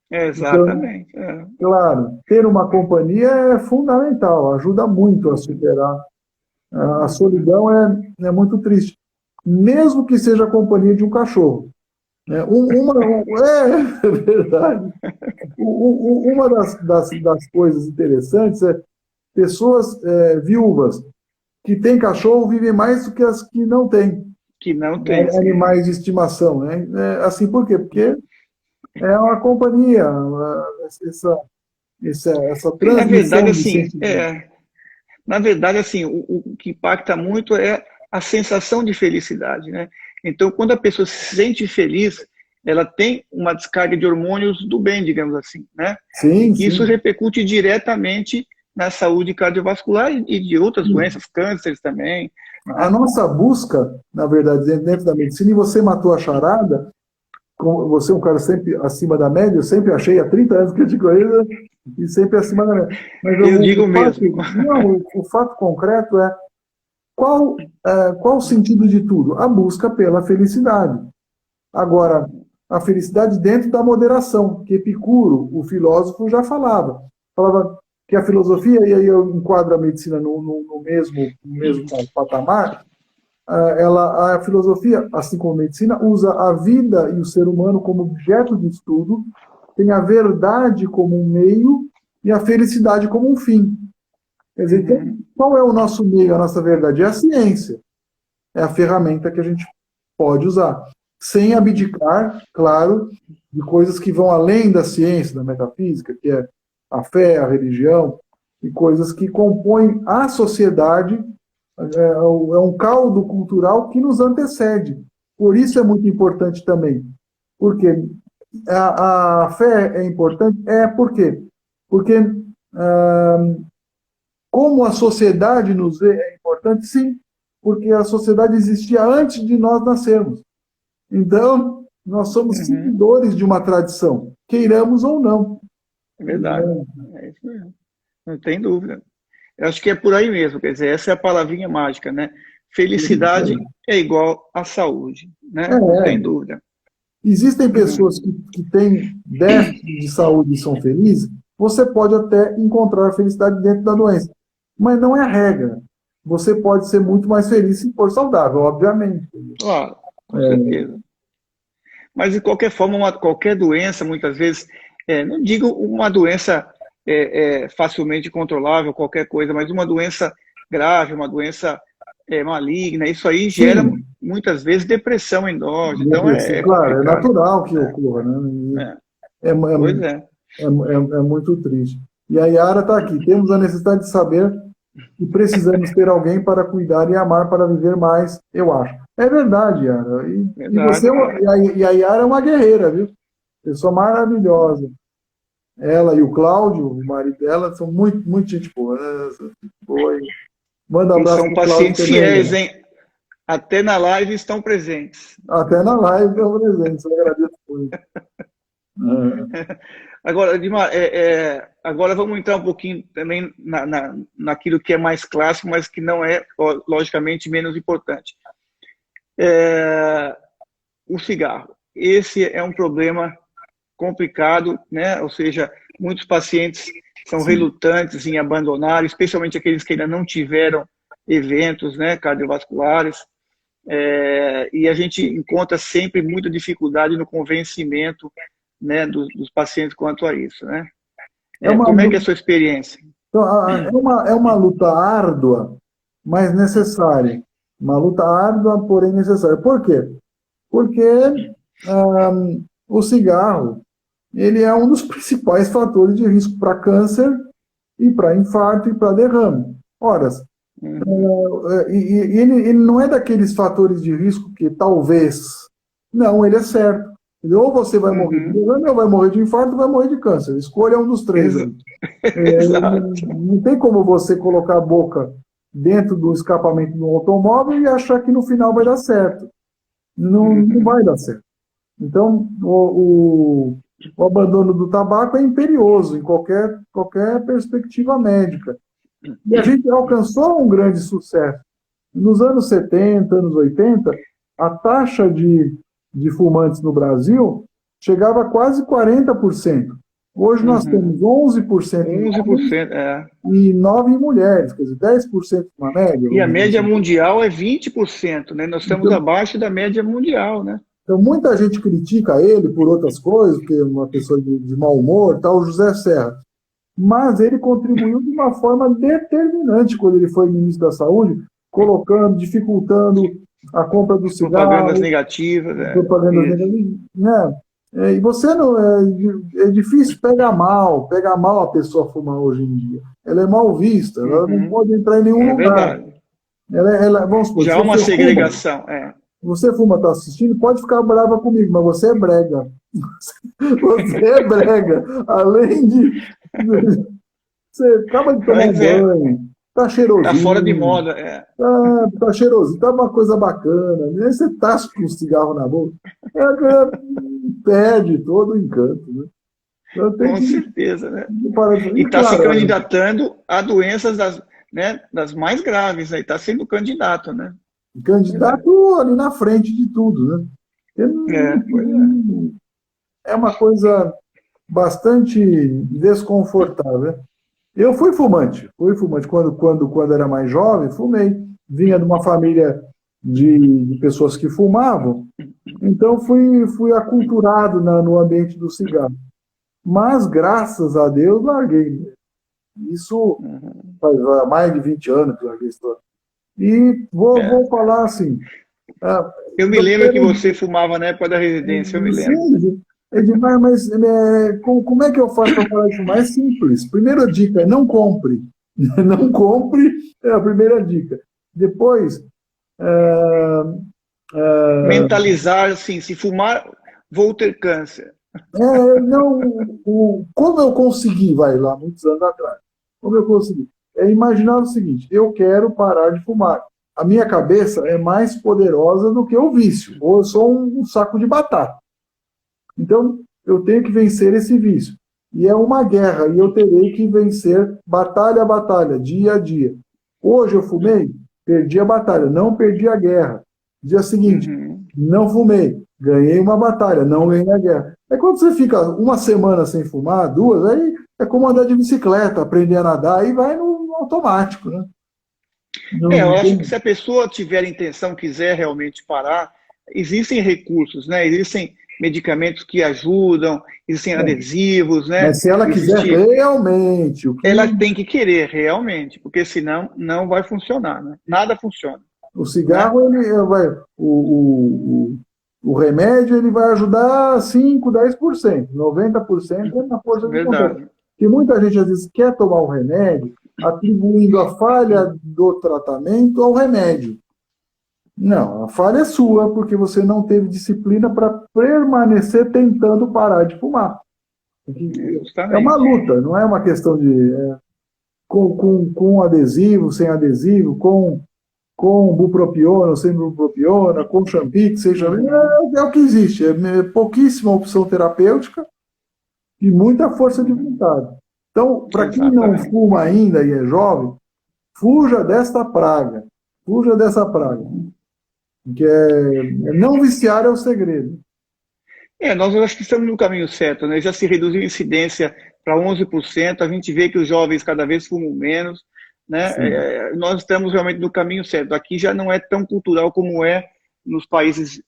Então, Exatamente. É. claro, ter uma companhia é fundamental, ajuda muito a superar. A Uhum. solidão é muito triste, mesmo que seja a companhia de um cachorro. Né? É verdade. Uma das coisas interessantes é pessoas viúvas que têm cachorro vivem mais do que as que não têm Que não tem, sim. animais de estimação, né? Assim, por quê? Porque é uma companhia, essa E, transmissão de sentimento. na verdade, assim, o que impacta muito é a sensação de felicidade, né? Então, quando a pessoa se sente feliz, ela tem uma descarga de hormônios do bem, digamos assim, né? Sim, E isso repercute diretamente na saúde cardiovascular e de outras doenças, cânceres também. A nossa busca, na verdade, dentro da medicina, e você matou a charada, você é um cara sempre acima da média, eu sempre achei, há 30 anos que eu te conheço, e sempre acima da média. Mas eu digo mesmo. Não, o fato concreto é qual o sentido de tudo? A busca pela felicidade. Agora, a felicidade dentro da moderação, que Epicuro, o filósofo, já falava que a filosofia, e aí eu enquadro a medicina no mesmo patamar, a filosofia, assim como a medicina, usa a vida e o ser humano como objeto de estudo, tem a verdade como um meio e a felicidade como um fim. Quer dizer, então, qual é o nosso meio, a nossa verdade? É a ciência. É a ferramenta que a gente pode usar. Sem abdicar, claro, de coisas que vão além da ciência, da metafísica, que é a fé, a religião, e coisas que compõem a sociedade, é um caldo cultural que nos antecede. Por isso é muito importante também. Porque a fé é importante? Por quê? Porque como a sociedade nos vê é importante? Sim, porque a sociedade existia antes de nós nascermos. Então, nós somos seguidores de uma tradição, queiramos ou não. É verdade. É isso mesmo. Não tem dúvida. Eu acho que é por aí mesmo, quer dizer, essa é a palavrinha mágica, né? Felicidade é igual à saúde, né? Não tem dúvida. Existem pessoas que têm déficit de saúde e são felizes, você pode até encontrar felicidade dentro da doença, mas não é a regra. Você pode ser muito mais feliz se for saudável, obviamente. Claro, com certeza. Mas, de qualquer forma, qualquer doença, muitas vezes, não digo uma doença facilmente controlável, qualquer coisa, mas uma doença grave, uma doença maligna, isso aí gera, muitas vezes, depressão endógena. Então, claro, é natural que ocorra, né? Pois é. É muito triste. E a Yara está aqui. Temos a necessidade de saber que precisamos ter alguém para cuidar e amar para viver mais, eu acho. É verdade, Yara. E a Yara é uma guerreira, viu? Pessoa maravilhosa. Ela e o Cláudio, o marido dela, são muito, muito gente boa. Manda um abraço. E são pacientes fiéis, hein? Até na live estão presentes. Até na live estão presentes. Eu agradeço muito. Agora, Edmar, agora vamos entrar um pouquinho também naquilo que é mais clássico, mas que não é, logicamente, menos importante. O cigarro. Esse é um problema complicado, né? Ou seja, muitos pacientes são relutantes em abandonar, especialmente aqueles que ainda não tiveram eventos, né, cardiovasculares, e a gente encontra sempre muita dificuldade no convencimento, né, dos pacientes quanto a isso, né? Como é que é a sua experiência? É uma luta árdua, mas necessária. Uma luta árdua, porém necessária. Por quê? Porque o cigarro ele é um dos principais fatores de risco para câncer e para infarto e para derrame. Ora, ele não é daqueles fatores de risco que talvez... Não, ele é certo. Ou você vai morrer de derrame, ou vai morrer de infarto, ou vai morrer de câncer. Escolha um dos três. Não tem como você colocar a boca dentro do escapamento de um automóvel e achar que no final vai dar certo. Não vai dar certo. Então, o abandono do tabaco é imperioso em qualquer perspectiva médica. E a gente alcançou um grande sucesso. Nos anos 70, anos 80, a taxa de fumantes no Brasil chegava a quase 40%. Hoje nós temos 11%. 11%, e 9% em mulheres, quer dizer, 10% uma média. E a média mundial é 20%, né? Nós estamos abaixo da média mundial, né? Então, muita gente critica ele por outras coisas, porque é uma pessoa de mau humor, tal, o José Serra. Mas ele contribuiu de uma forma determinante quando ele foi ministro da Saúde, dificultando a compra do cigarro. Propagandas negativas. Propagandas negativas. E você não... É difícil pegar mal a pessoa fumar hoje em dia. Ela é mal vista, ela não pode entrar em nenhum lugar. Verdade. Vamos supor, já há uma segregação, Você fuma, está assistindo, pode ficar brava comigo, mas você é brega. Você é brega. Além de... Você acaba de tomar um banho, tá Tá fora de cheirosinho, moda. É. tá cheirosinho, tá uma coisa bacana. Aí você tasca um cigarro na boca, perde todo o encanto, né? Então tem Com certeza, né? parar E de... está se claro, candidatando a doenças das mais graves, aí está sendo candidato, né? candidato ali na frente de tudo, né? Pois é. É uma coisa bastante desconfortável. Eu fui fumante quando era mais jovem, fumei. Vinha de uma família de pessoas que fumavam, então fui aculturado no ambiente do cigarro. Mas, graças a Deus, larguei. Isso faz mais de 20 anos que eu larguei isso. E vou falar assim. Eu me lembro que você fumava na época da residência, eu me lembro. Sim, Edmar, mas como é que eu faço para parar de fumar? É simples. Primeira dica, não compre. Não compre é a primeira dica. Depois, Mentalizar, assim, se fumar, vou ter câncer. como eu consegui, vai lá, muitos anos atrás, como eu consegui? É imaginar o seguinte, eu quero parar de fumar. A minha cabeça é mais poderosa do que o vício, ou eu sou um saco de batata. Então, eu tenho que vencer esse vício. E é uma guerra, e eu terei que vencer batalha a batalha, dia a dia. Hoje eu fumei, perdi a batalha, não perdi a guerra. Dia seguinte, não fumei, ganhei uma batalha, não ganhei a guerra. É quando você fica uma semana sem fumar, duas, aí é como andar de bicicleta, aprender a nadar, aí vai no automático, né? Eu acho que se a pessoa tiver intenção, quiser realmente parar, existem recursos, né? Existem medicamentos que ajudam, existem adesivos, né? Mas se ela quiser realmente... Ela tem que querer realmente, porque senão não vai funcionar, né? Nada funciona. O cigarro, né? O remédio, ele vai ajudar 5, 10%. 90% é na força de vontade. Porque muita gente, às vezes, quer tomar o remédio atribuindo a falha do tratamento ao remédio. Não, a falha é sua, porque você não teve disciplina para permanecer tentando parar de fumar. É uma luta, não é uma questão de... com adesivo, sem adesivo, com bupropiona, sem bupropiona, com Champix, seja... É o que existe. É pouquíssima opção terapêutica e muita força de vontade. Então, para quem não fuma ainda e é jovem, fuja desta praga. Fuja dessa praga. Porque não viciar é o segredo. Nós acho que estamos no caminho certo, né? Já se reduziu a incidência para 11%, a gente vê que os jovens cada vez fumam menos, né? Nós estamos realmente no caminho certo. Aqui já não é tão cultural como é nos países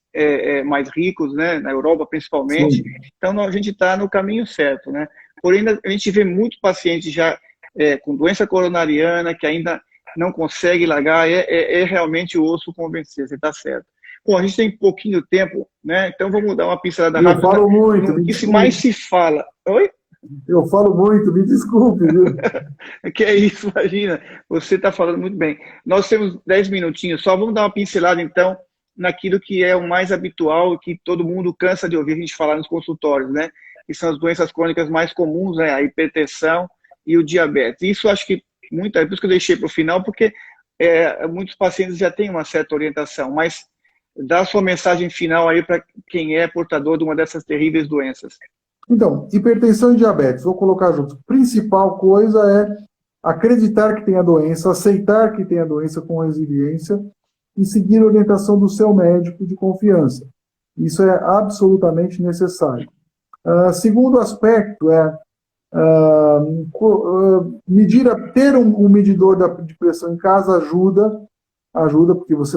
mais ricos, né? Na Europa principalmente. Sim. Então a gente está no caminho certo, né? Porém, a gente vê muitos pacientes já com doença coronariana que ainda não consegue largar, realmente o osso convencer, você está certo. Bom, a gente tem pouquinho tempo, né? Então vamos dar uma pincelada rápida. Eu falo muito. O que mais se fala? Oi? Eu falo muito, me desculpe, viu? Que é isso, imagina. Você está falando muito bem. Nós temos 10 minutinhos só, vamos dar uma pincelada, então, naquilo que é o mais habitual, que todo mundo cansa de ouvir a gente falar nos consultórios, né? Que são as doenças crônicas mais comuns, né? A hipertensão e o diabetes. Isso acho que é por isso que eu deixei para o final, porque muitos pacientes já têm uma certa orientação, mas dá a sua mensagem final aí para quem é portador de uma dessas terríveis doenças. Então, hipertensão e diabetes, vou colocar juntos. Principal coisa é acreditar que tem a doença, aceitar que tem a doença com resiliência e seguir a orientação do seu médico de confiança. Isso é absolutamente necessário. Segundo aspecto é ter um medidor de pressão em casa ajuda, porque você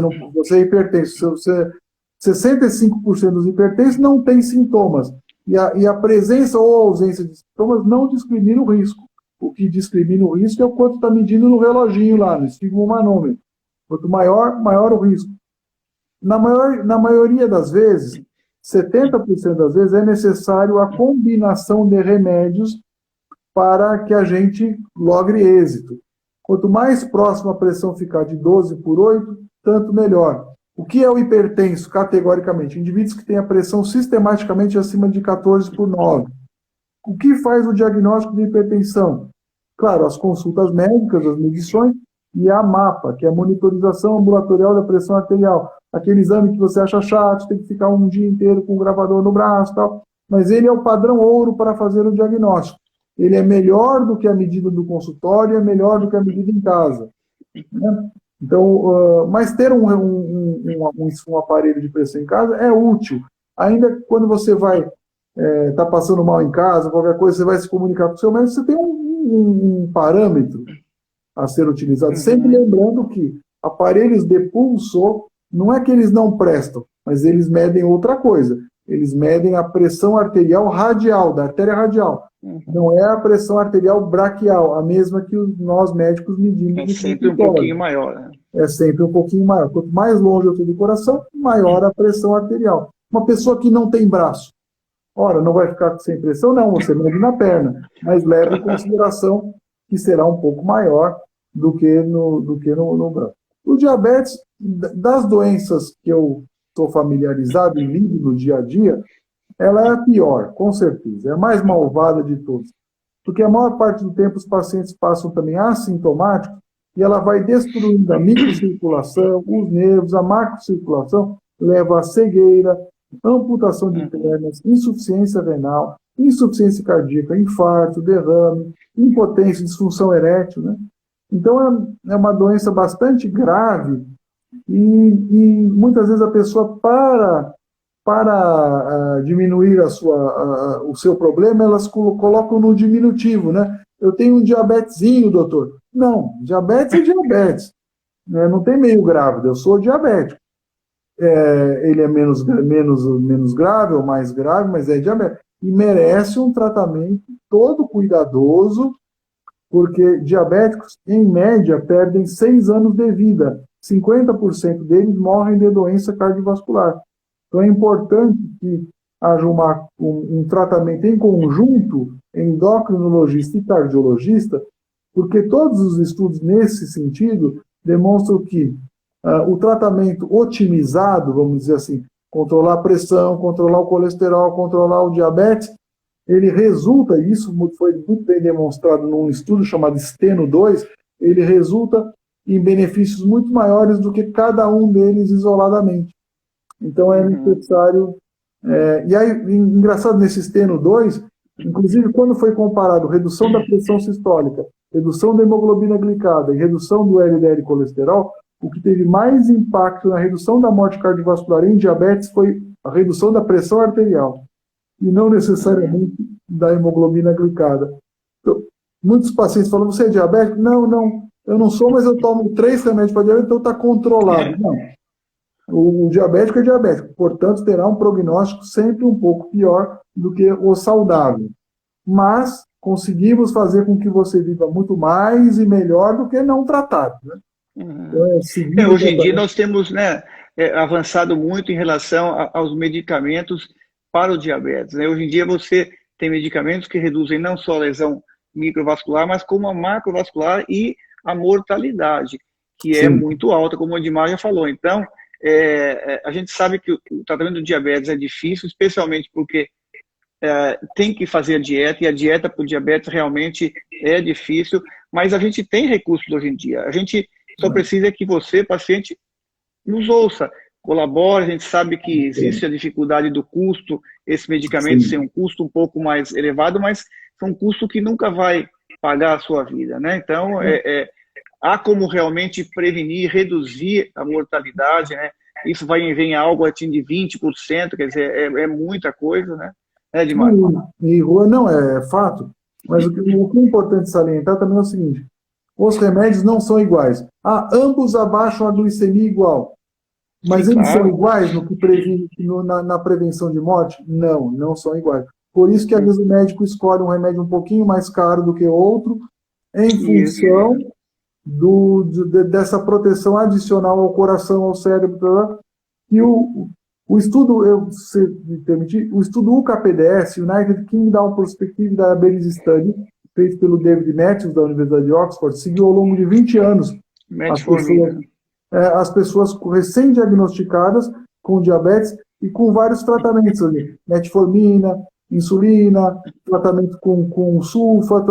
é hipertenso. 65% dos hipertensos não tem sintomas. E a presença ou ausência de sintomas não discrimina o risco. O que discrimina o risco é o quanto está medindo no reloginho lá, no esfigmomanômetro. Quanto maior o risco. Na maioria das vezes, 70% das vezes, é necessário a combinação de remédios para que a gente logre êxito. Quanto mais próxima a pressão ficar de 12/8, tanto melhor. O que é o hipertenso, categoricamente? Indivíduos que têm a pressão sistematicamente acima de 14/9. O que faz o diagnóstico de hipertensão? Claro, as consultas médicas, as medições, e a MAPA, que é a monitorização ambulatorial da pressão arterial. Aquele exame que você acha chato, tem que ficar um dia inteiro com o gravador no braço e tal, mas ele é o padrão ouro para fazer o diagnóstico. Ele é melhor do que a medida do consultório, é melhor do que a medida em casa. Né? Então, mas ter um aparelho de pressão em casa é útil. Ainda quando você vai tá passando mal em casa, qualquer coisa, você vai se comunicar com o seu médico, você tem um parâmetro a ser utilizado. Sempre lembrando que aparelhos de pulso, não é que eles não prestam, mas eles medem outra coisa. Eles medem a pressão arterial radial, da artéria radial. Não é a pressão arterial braquial, a mesma que nós médicos medimos. É sempre um pouquinho maior. Né? É sempre um pouquinho maior. Quanto mais longe eu estou do coração, maior a pressão arterial. Uma pessoa que não tem braço, ora, não vai ficar sem pressão? Não, você mede na perna, mas leva em consideração que será um pouco maior do que no braço. O diabetes, das doenças que eu estou familiarizado e lido no dia a dia, ela é a pior, com certeza, é a mais malvada de todas. Porque a maior parte do tempo os pacientes passam também assintomáticos e ela vai destruindo a microcirculação, os nervos, a macrocirculação, leva a cegueira, amputação de pernas, insuficiência renal, insuficiência cardíaca, infarto, derrame, impotência, disfunção erétil, né? Então, é uma doença bastante grave e muitas vezes a pessoa, para diminuir o seu problema, elas colocam no diminutivo, né? Eu tenho um diabetesinho, doutor. Não, diabetes é diabetes. Né? Não tem meio grávido, eu sou diabético. Ele é menos grave ou mais grave, mas é diabetes. E merece um tratamento todo cuidadoso, porque diabéticos, em média, perdem 6 anos de vida. 50% deles morrem de doença cardiovascular. Então é importante que haja um tratamento em conjunto, endocrinologista e cardiologista, porque todos os estudos nesse sentido demonstram que o tratamento otimizado, vamos dizer assim, controlar a pressão, controlar o colesterol, controlar o diabetes, ele resulta, e isso foi muito bem demonstrado num estudo chamado Steno-2, ele resulta em benefícios muito maiores do que cada um deles isoladamente. Então é necessário... e aí, engraçado, nesse Steno-2, inclusive quando foi comparado redução da pressão sistólica, redução da hemoglobina glicada e redução do LDL colesterol, o que teve mais impacto na redução da morte cardiovascular em diabetes foi a redução da pressão arterial, e não necessariamente da hemoglobina glicada. Então, muitos pacientes falam, você é diabético? Não, eu não sou, mas eu tomo 3 remédios para diabetes, então está controlado. Não. O diabético é diabético, portanto, terá um prognóstico sempre um pouco pior do que o saudável. Mas conseguimos fazer com que você viva muito mais e melhor do que não tratado, né? Então, hoje em dia nós temos avançado muito em relação aos medicamentos para o diabetes. Né? Hoje em dia você tem medicamentos que reduzem não só a lesão microvascular, mas como a macrovascular e a mortalidade, que é muito alta, como o Edmar já falou. Então, a gente sabe que o tratamento do diabetes é difícil, especialmente porque tem que fazer a dieta, e a dieta para o diabetes realmente é difícil, mas a gente tem recursos hoje em dia. A gente só precisa que você, paciente, nos ouça, colabore. A gente sabe que existe a dificuldade do custo, esse medicamento tem um custo um pouco mais elevado, mas é um custo que nunca vai pagar a sua vida, né? Então, há como realmente prevenir, reduzir a mortalidade, né? Isso vai em algo assim de 20%, quer dizer, é muita coisa, né? Edmar? Não, é fato, mas o que é importante salientar também é o seguinte: os remédios não são iguais. Ambos abaixam a glicemia igual. Mas eles são iguais no que previne, na prevenção de morte? Não são iguais. Por isso que, às vezes, o médico escolhe um remédio um pouquinho mais caro do que outro, em função dessa proteção adicional ao coração, ao cérebro. E o estudo, se me permitir, o estudo UKPDS, United Kingdom Prospective Diabetes Study, feito pelo David Matthews, da Universidade de Oxford, seguiu ao longo de 20 anos as pessoas as pessoas recém-diagnosticadas com diabetes e com vários tratamentos ali, metformina, insulina, tratamento com sulfa,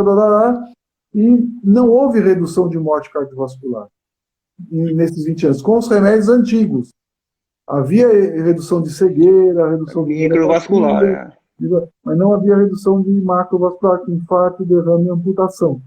e não houve redução de morte cardiovascular nesses 20 anos, com os remédios antigos. Havia redução de cegueira, redução de microvascular, mas não havia redução de macrovascular, com infarto, derrame e amputação.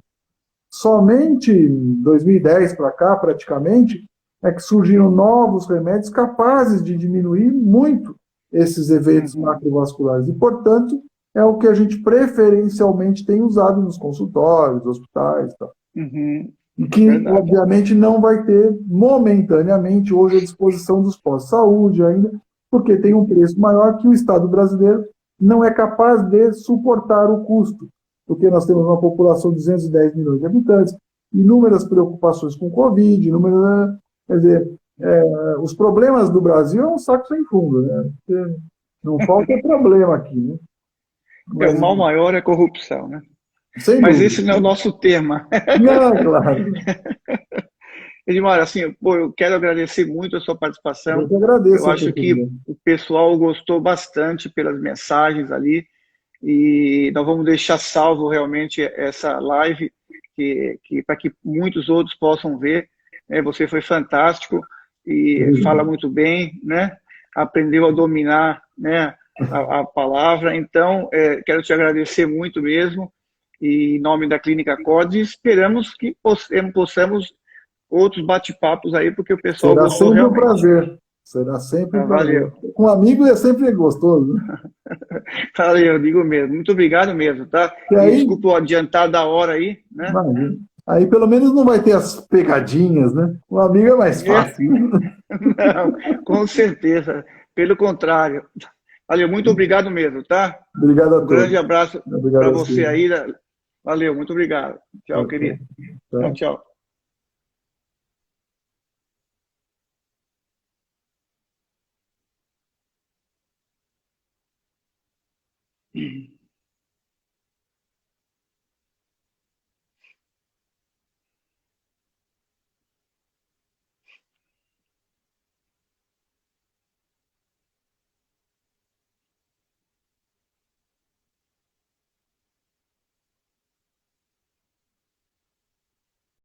Somente em 2010 para cá, praticamente, é que surgiram novos remédios capazes de diminuir muito esses eventos macrovasculares. E, portanto, é o que a gente preferencialmente tem usado nos consultórios, hospitais. Tal. E que, verdade, obviamente, não vai ter momentaneamente hoje à disposição dos pós-saúde ainda, porque tem um preço maior que o Estado brasileiro não é capaz de suportar o custo, porque nós temos uma população de 210 milhões de habitantes, inúmeras preocupações com Covid, quer dizer, os problemas do Brasil é um saco sem fundo, né? Não falta problema aqui, né? Mas, o mal maior é a corrupção, né? Mas dúvida. Esse não é o nosso tema. Não, claro. Edmar, assim, eu quero agradecer muito a sua participação. Eu que agradeço. Eu acho que o pessoal gostou bastante pelas mensagens ali, e nós vamos deixar salvo realmente essa live para que muitos outros possam ver. Você foi fantástico e fala muito bem, né? Aprendeu a dominar, né, a palavra. Então, quero te agradecer muito mesmo, e em nome da Clínica Acordes, esperamos que possamos outros bate-papos aí, porque o pessoal gostou realmente. Será sempre um prazer. Será sempre um prazer. Valeu. Com amigo é sempre gostoso. Valeu, digo mesmo. Muito obrigado mesmo, tá? E aí, desculpa o adiantar da hora aí, né? Imagina. Aí pelo menos não vai ter as pegadinhas, né? Com amigo é mais fácil. Não, com certeza. Pelo contrário. Valeu, muito obrigado mesmo, tá? Obrigado a todos. Um grande abraço para você aí. Valeu, muito obrigado. Tchau, querido. Tchau. Tchau.